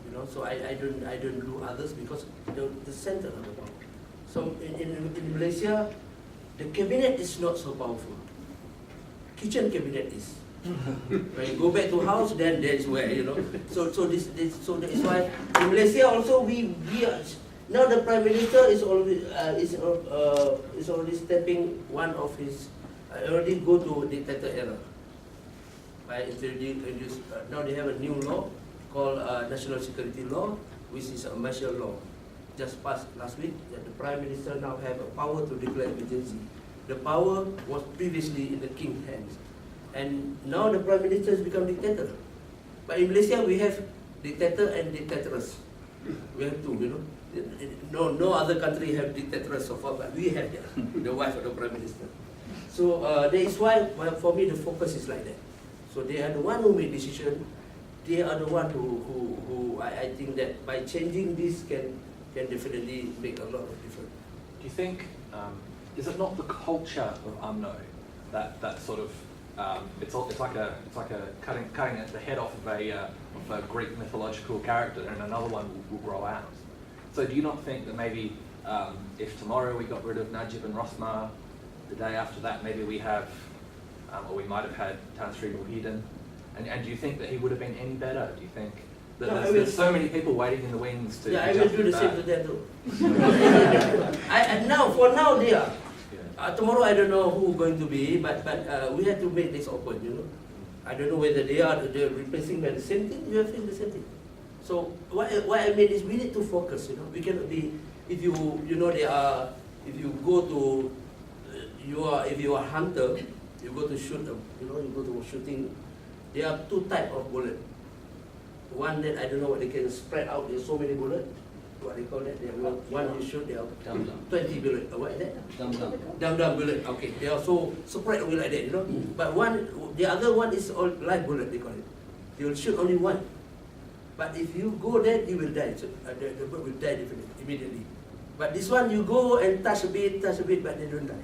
You know, so I don't do others because the center of the power. So in Malaysia, the cabinet is not so powerful. Kitchen cabinet is. When you go back to house, then that's where, you know. So that is why in Malaysia also we are now the Prime Minister is already stepping one of his already go to dictator era by introduce now they have a new law called National Security Law, which is a martial law just passed last week, that the Prime Minister now have a power to declare emergency. The power was previously in the king's hands, and now the Prime Minister has become dictator. But in Malaysia we have dictator and dictatoress. We have 2, you know. No other country have dictatoress so far, but we have the wife of the Prime Minister. So that is why for me the focus is like that. So they are the one who make decision. They are the one who I think that by changing this can definitely make a lot of difference. Do you think, is it not the culture of UMNO that sort of, it's like a cutting the head off of a Greek mythological character, and another one will grow out. So do you not think that maybe if tomorrow we got rid of Najib and Rosmar, the day after that maybe we have, or we might have had Tan Sri Muhyiddin, and do you think that he would have been any better? Do you think That No, I there's will- so many people waiting in the wings to Yeah, I be will just do the same that. to them too. And now, for now, they are. Yeah. Tomorrow, I don't know who going to be, but we have to make this open, you know. I don't know whether they're replacing by the same thing. We are saying the same thing. So what I mean is we need to focus, you know. We cannot be, if you know if you go to if you are a hunter, you go to shoot, you know, you go to shooting. There are two types of bullet. One that I don't know what they can spread out. There's so many bullets. What they call that? One you shoot, there are Dum-dum. 20 bullets. What is that? Dum-dum. Dum bullet. Okay, they are so spread away like that, you know. But the other one is all live bullet. They call it. You will shoot only one. But if you go there, you will die. So, the bird will die definitely, immediately. But this one, you go and touch a bit, but they don't die.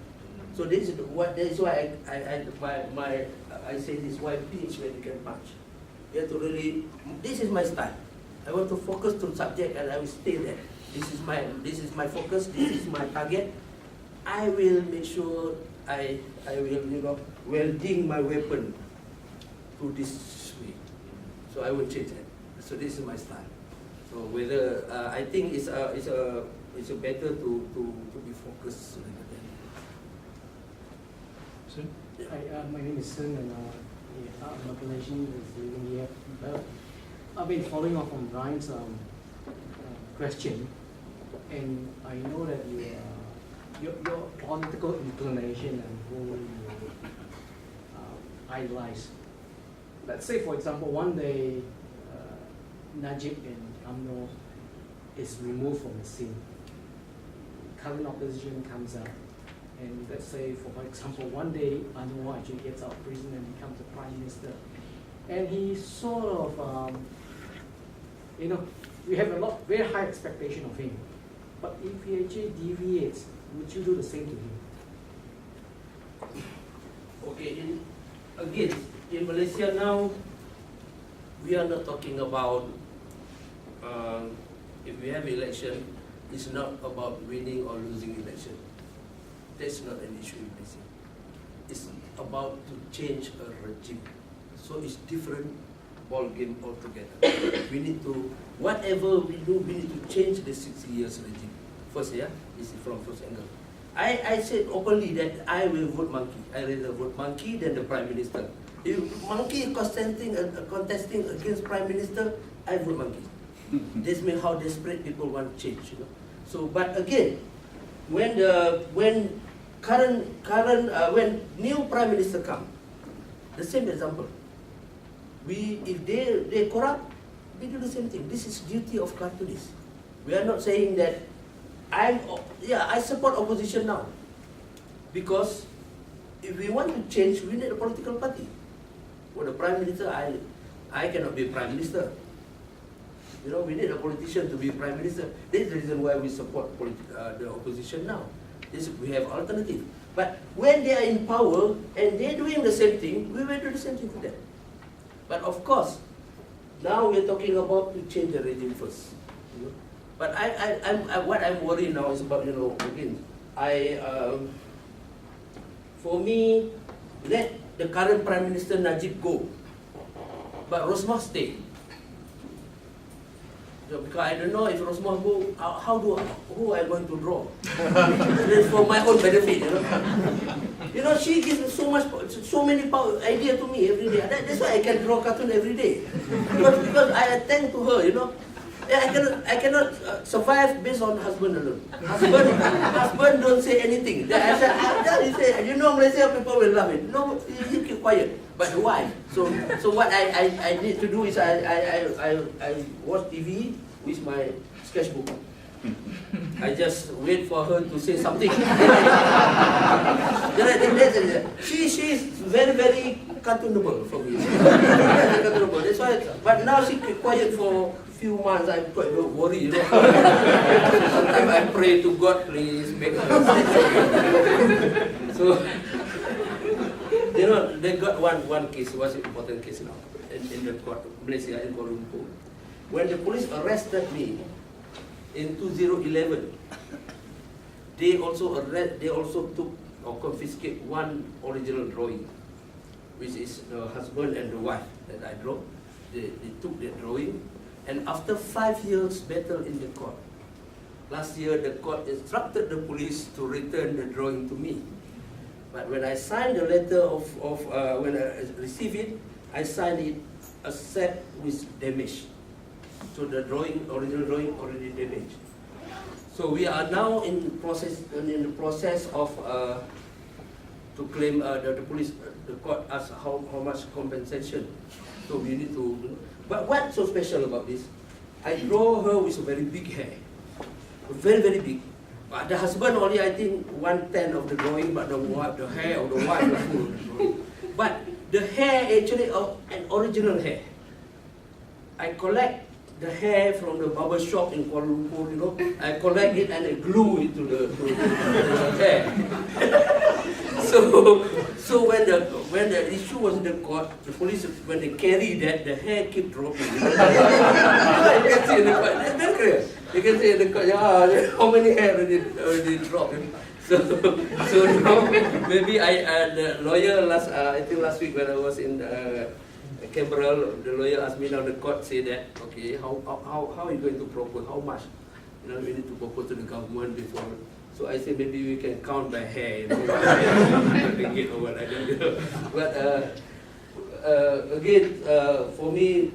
So this is that is why I say this why pinch when you can punch. You have to really. This is my style. I want to focus to the subject, and I will stay there. This is my focus. This is my target. I will make sure I will welding my weapon to this way. So I will change it. So this is my style. So whether I think it's better to be focused. Soon? Hi, my name is Sun, and I'm a Malaysian who's living here. I've been following up on Brian's question, and I know that your political inclination and who you idolize. Let's say, for example, one day Najib and UMNO is removed from the scene. Current opposition comes up. And let's say, for example, one day Anwar actually gets out of prison and becomes the prime minister. And he sort of, we have very high expectation of him. But if he actually deviates, would you do the same to him? Okay, again, in Malaysia now, we are not talking about if we have election, it's not about winning or losing election. That's not an issue in Malaysia. It's about to change a regime. So it's different ball game altogether. We need to, whatever we do, we need to change the 60 years regime. First, yeah, this is from first angle. I said openly that I will vote monkey. I rather vote monkey than the prime minister. If monkey is contesting against prime minister, I vote monkey. This means how desperate people want change, you know. So, but again, when new prime minister come, the same example. If they corrupt, we do the same thing. This is duty of cartoonists. We are not saying that I support opposition now, because if we want to change, we need a political party. For the prime minister, I cannot be prime minister. You know, we need a politician to be prime minister. That's the reason why we support the opposition now. We have alternative. But when they are in power and they're doing the same thing, we will do the same thing to them. But of course, now we're talking about to change the regime first. You know? But what I'm worried now is about, you know, again, for me, let the current Prime Minister Najib go, but Rosmah stay. So, because I don't know if Rosmah go, who am I going to draw? It's for my own benefit, you know. You know, she gives so many ideas to me every day. That's why I can draw cartoon every day. Because I attend to her, you know. I cannot survive based on husband alone. Husband don't say anything. I said, he say, you know, Malaysia people will love it. No, you keep quiet. But why? So what I need to do is I watch TV with my sketchbook. I just wait for her to say something. She's very, very cartoonable for me. That's why. But now she keep quiet for few months. I'm quite worried. You know? Sometimes I pray to God, please make her. So, you know, they got one case. It was an important case now in the court, Malaysia, in Kuala Lumpur. When the police arrested me in 2011, they also took or confiscated one original drawing, which is the husband and the wife that I drew. They took the drawing And after 5 years battle in the court, last year the court instructed the police to return the drawing to me. But when I signed the letter when I received it, I signed it accept with damage. So the original drawing already damaged. So we are now in the process of to claim the police, the court asks how much compensation. So we need to. But what's so special about this? I draw her with a very big hair, very very big. But the husband only I think 1/10 of the drawing, but the hair of the wife is full of the drawing. But the hair actually an original hair. I collect the hair from the barber shop in Kuala Lumpur, you know. I collect it and I glue it to the hair. So when the issue was in the court, the police, when they carry that, the hair keep dropping. You can see in the court, it's very clear. You can see in the court, how many hair already dropped. So now maybe the lawyer I think last week when I was in Canberra, the lawyer asked me, now the court say that, okay, how are you going to propose, how much, we need to propose to the government before. So I said maybe we can count by hair, ringgit or what, I don't know. But again, for me,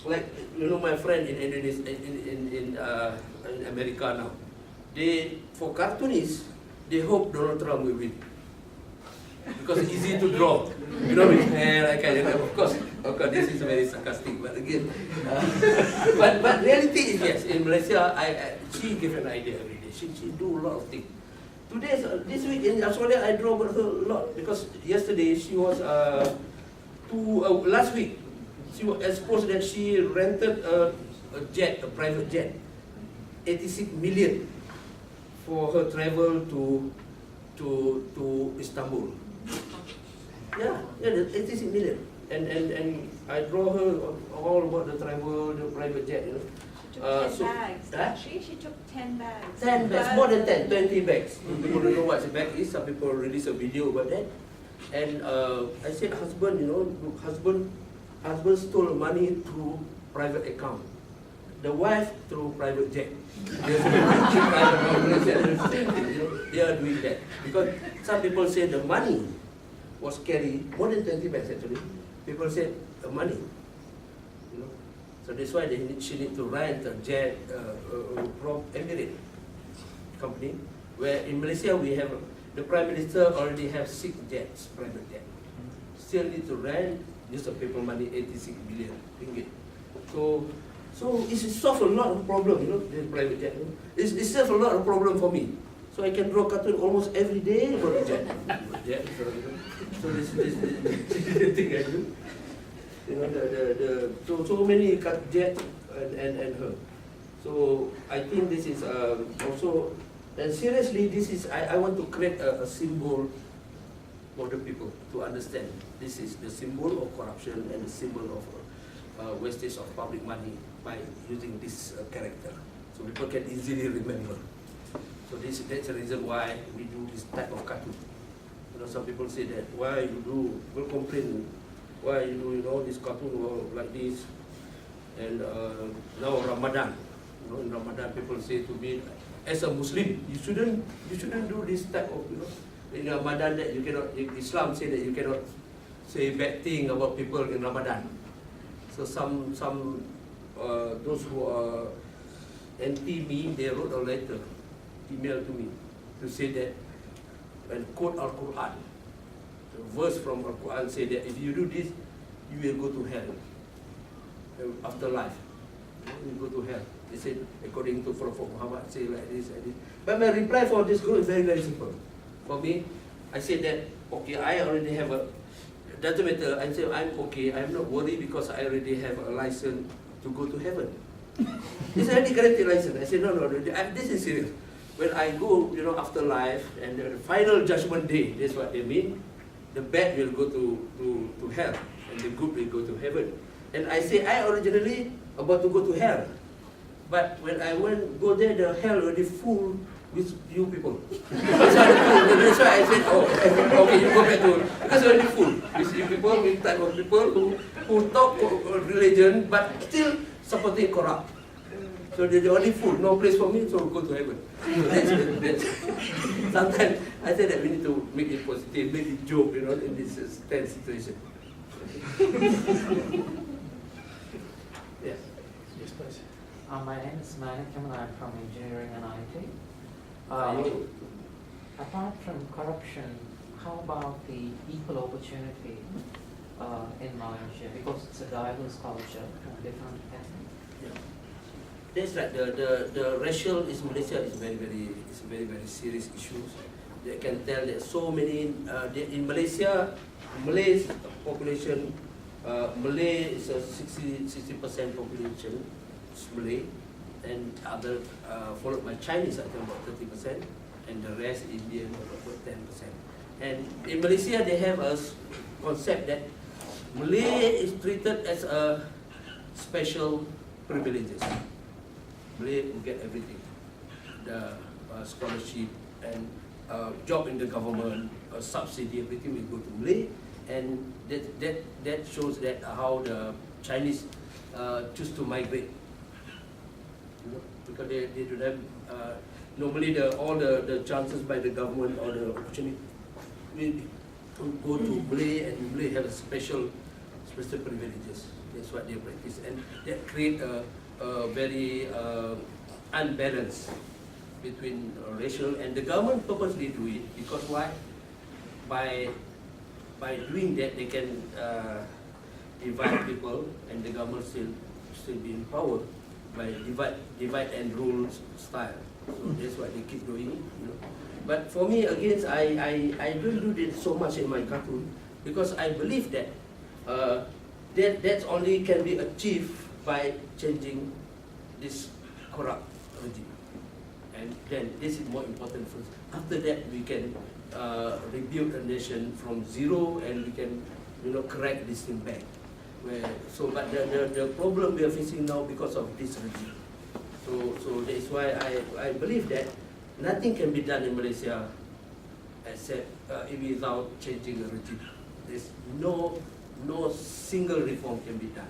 like my friend in Indonesia, in America now, for cartoonists, they hope Donald Trump will win. Because it's easy to draw, with hair, of course, this is very sarcastic, but again, but reality is yes, in Malaysia, she gave an idea every day, she do a lot of things. This week in Australia, I draw about her a lot, because yesterday she was, last week, she was exposed that she rented a private jet, 86 million for her travel to Istanbul. Yeah, 86 million. And I draw her all about the travel, the private jet, She took 10 bags, didn't she? She took 10 bags. 10 bags, more than 10, 20 bags. People don't know what a bag is. Some people release a video about that. And I said, husband, husband stole money through private account. The wife through private jet. They are doing that. Because some people say the money was carried, more than 20 bags actually. People said the money. So that's why she need to rent a jet from Emirates company, where in Malaysia we have, the Prime Minister already have 6 jets, private jet. Still need to rent, use of paper money, 86 billion ringgit. So it solves a lot of problem, the private jet. It solves a lot of problem for me. So I can draw cartoon almost every day about the jet. So this is the thing I do. So many jet and her. So I think this is also, and seriously, this is, I want to create a symbol for the people to understand. This is the symbol of corruption and the symbol of wastage of public money by using this character. So people can easily remember. So that's the reason why we do this type of cartoon. Some people say that, why you do, people complain, why you do this cartoon like this. And now Ramadan, in Ramadan people say to me, as a Muslim, you shouldn't do this type of, in Ramadan that you cannot, Islam say that you cannot say bad thing about people in Ramadan. So some those who are anti me, they wrote a letter, email to me, to say that, and quote Al-Quran. The verse from Al-Quran say that if you do this, you will go to hell. After life, you will go to hell. They said, according to Prophet Muhammad, say like this and this. But my reply for this group is very, very simple. For me, I said that, okay, I already have doesn't matter, I say I'm okay, I'm not worried because I already have a license to go to heaven. It's already granted license. I said, no, this is serious. When I go, after life and the final judgment day, that's what they mean. The bad will go to hell and the good will go to heaven. And I say, I originally about to go to hell. But when I go there, the hell already full with you people. That's why I said, okay, you go back to, because already full with you people, with type of people who talk religion, but supporting corrupt. So the only food, no place for me, so go to heaven. That's sometimes I say that we need to make it positive, make it joke, you know, in this tense situation. Yes. Yes, please. My name is Manik and I'm from Engineering and IT. Apart from corruption, how about the equal opportunity in Malaysia? Because it's a diverse culture from different ethnic. Yeah. That's right. The racial in Malaysia is very serious issues. They can tell that so many in Malaysia, Malay population, Malay is a 60% population, is Malay, and other followed by Chinese, I think about 30%, and the rest Indian about 10%. And in Malaysia, they have a concept that Malay is treated as a special privileges. Malay will get everything, the scholarship and job in the government, subsidy, everything will go to Malay, and that shows that how the Chinese choose to migrate, you know, because they don't have normally all the chances by the government or the opportunity will go to Malay, and Malay have a special privileges. That's what they practice, and that create a very unbalance between racial, and the government purposely do it because why? By doing that they can divide people, and the government still be in power by divide and rule style. So that's what they keep doing, you know. But for me, again, I don't do this so much in my cartoon because I believe that that only can be achieved by changing this corrupt regime. And then this is more important first. After that, we can rebuild a nation from zero, and we can, you know, correct this thing back. But the problem we are facing now because of this regime. So that is why I believe that nothing can be done in Malaysia except without changing the regime. There's no single reform can be done.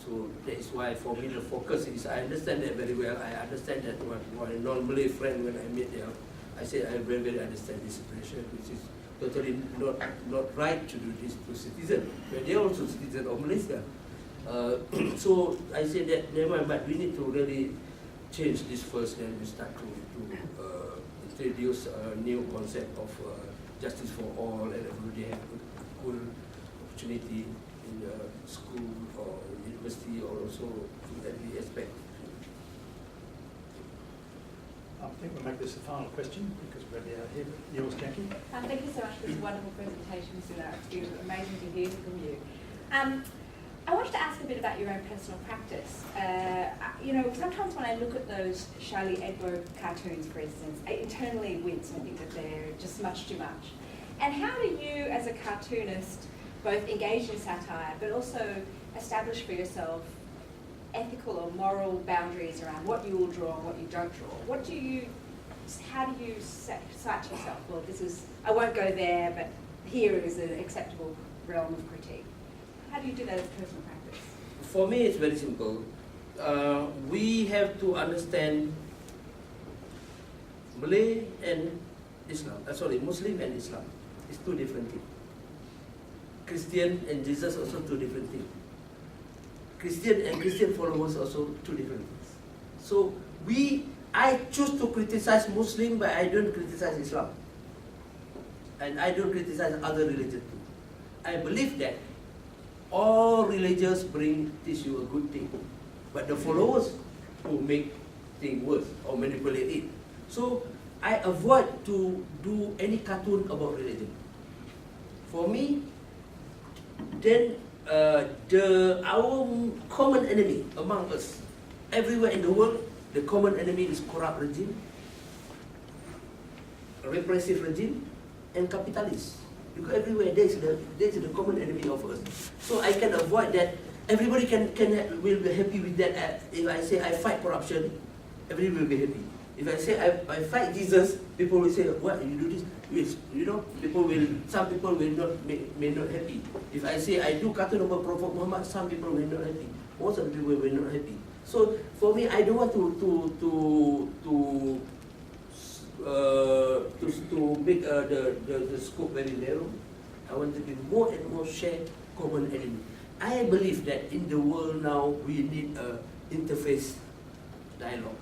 So that is why for me the focus is, I understand that very well. I understand that my non-Malay friend, when I met them, I said I very understand this situation, which is totally not right to do this to citizens, but they are also citizens of Malaysia. So I said that never mind, but we need to really change this first, then we start to introduce a new concept of justice for all, and everybody have equal opportunity in the school or university, or also in every aspect. I think we'll make this the final question because we're already out here. Yours, Jackie. Thank you so much for this wonderful presentation, Zunar. It's been amazing to hear from you. I wanted to ask a bit about your own personal practice. You know, sometimes when I look at those Charlie Hebdo cartoons, for instance, I internally wince and think that they're just much too much. And how do you, as a cartoonist, both engage in satire, but also establish for yourself ethical or moral boundaries around what you will draw and what you don't draw? How do you cite yourself? Well, I won't go there, but here is an acceptable realm of critique. How do you do that as personal practice? For me, it's very simple. We have to understand Malay and Islam. Muslim and Islam. It's two different things. Christian and Jesus also two different things. Christian and Christian followers also two different things. So I choose to criticize Muslim, but I don't criticize Islam. And I don't criticize other religions too. I believe that all religions teach you a good thing, but the followers who make things worse or manipulate it. So I avoid to do any cartoon about religion. For me, then our common enemy among us, everywhere in the world, the common enemy is corrupt regime, repressive regime, and capitalists. Because everywhere there is the common enemy of us. So I can avoid that. Everybody will be happy with that. If I say I fight corruption, everybody will be happy. If I say I fight Jesus, people will say, what, you do this? Yes, you know, some people will not may not happy. If I say I do cartoon about Prophet Muhammad, some people will not happy. Most of the people were not happy. So for me, I don't want to make the scope very narrow. I want to be more and more share common enemy. I believe that in the world now we need a interface dialogue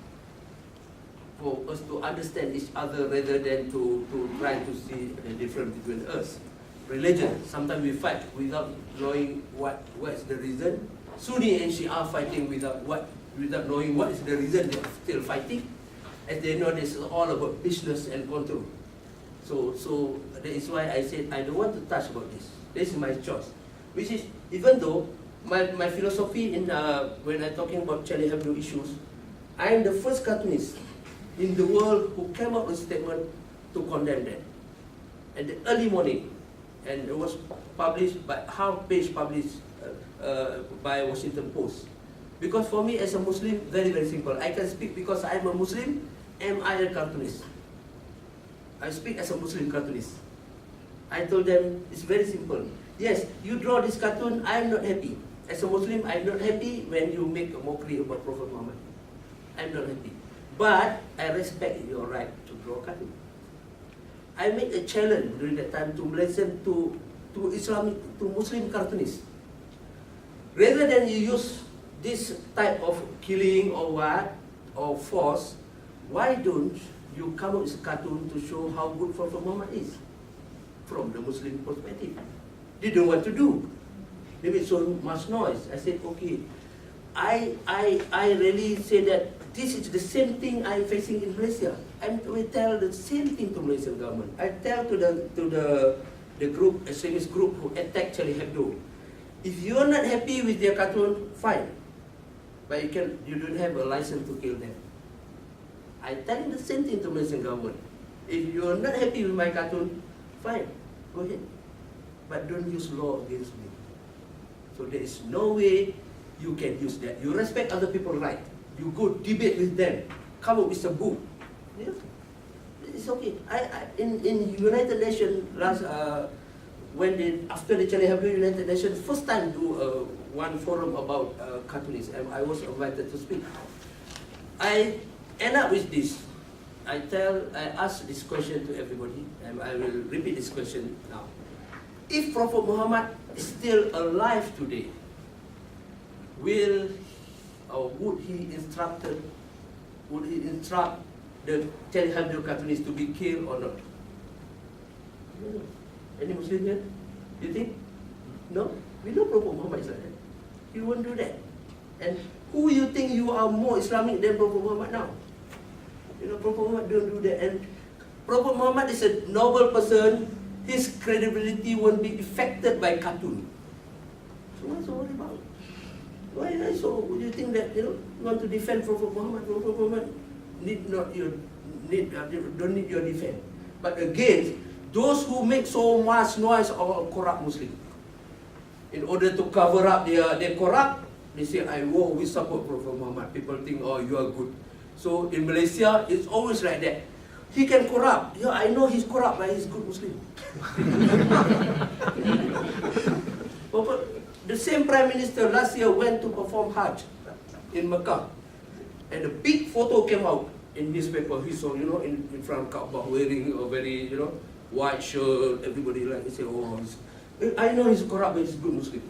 for us to understand each other rather than to try to see the difference between us. Religion, sometimes we fight without knowing what's the reason. Sunni and Shia fighting without knowing what is the reason they're still fighting. As they know, this is all about business and control. So that is why I said I don't want to touch about this. This is my choice. Which is, even though my philosophy in when I'm talking about Charlie Hebdo issues, I am the first cartoonist in the world who came up with a statement to condemn that. At the early morning, and it was published by half-page published by Washington Post. Because for me as a Muslim, very, very simple. I can speak because I am a Muslim, am I a cartoonist? I speak as a Muslim cartoonist. I told them, it's very simple. Yes, you draw this cartoon, I am not happy. As a Muslim, I am not happy when you make a mockery about Prophet Muhammad. I am not happy. But I respect your right to draw a cartoon. I made a challenge during that time to Malaysian, to Muslim cartoonists. Rather than you use this type of killing or force, why don't you come up with a cartoon to show how good Prophet Muhammad is from the Muslim perspective? They don't want to do. They made so much noise. I said, okay, I really say that this is the same thing I'm facing in Malaysia. And we tell the same thing to Malaysian government. I tell to the group, extremist group who attacked Charlie Hebdo, if you're not happy with their cartoon, fine. But you don't have a license to kill them. I tell the same thing to Malaysian government. If you're not happy with my cartoon, fine, go ahead. But don't use law against me. So there is no way you can use that. You respect other people's right. You go debate with them. Come up with a book. Yeah. It's okay. In United Nations last after the Charlie Hebdo United Nations first time do one forum about cartoonists, and I was invited to speak. I end up with this. I ask this question to everybody, and I will repeat this question now. If Prophet Muhammad is still alive today, would he instruct the Charlie Hebdo cartoonists to be killed or not? Any Muslim here? You think? No? We know Prophet Muhammad is like that. He won't do that. And who you think you are more Islamic than Prophet Muhammad now? You know, Prophet Muhammad don't do that. And Prophet Muhammad is a noble person. His credibility won't be affected by cartoon. So what's all about? Why so would you think that you want to defend Prophet Muhammad? Prophet Muhammad don't need your defense. But again, those who make so much noise are corrupt Muslims. In order to cover up their corrupt, they say, we support Prophet Muhammad. People think, oh, you are good. So in Malaysia, it's always like that. He can corrupt. Yeah, I know he's corrupt, but he's good Muslim. The same Prime Minister last year went to perform Hajj in Mecca. And a big photo came out in newspaper. He saw, in front of Kaabah wearing a very, white shirt. Everybody like, he say, oh, I know he's corrupt, but he's good Muslim.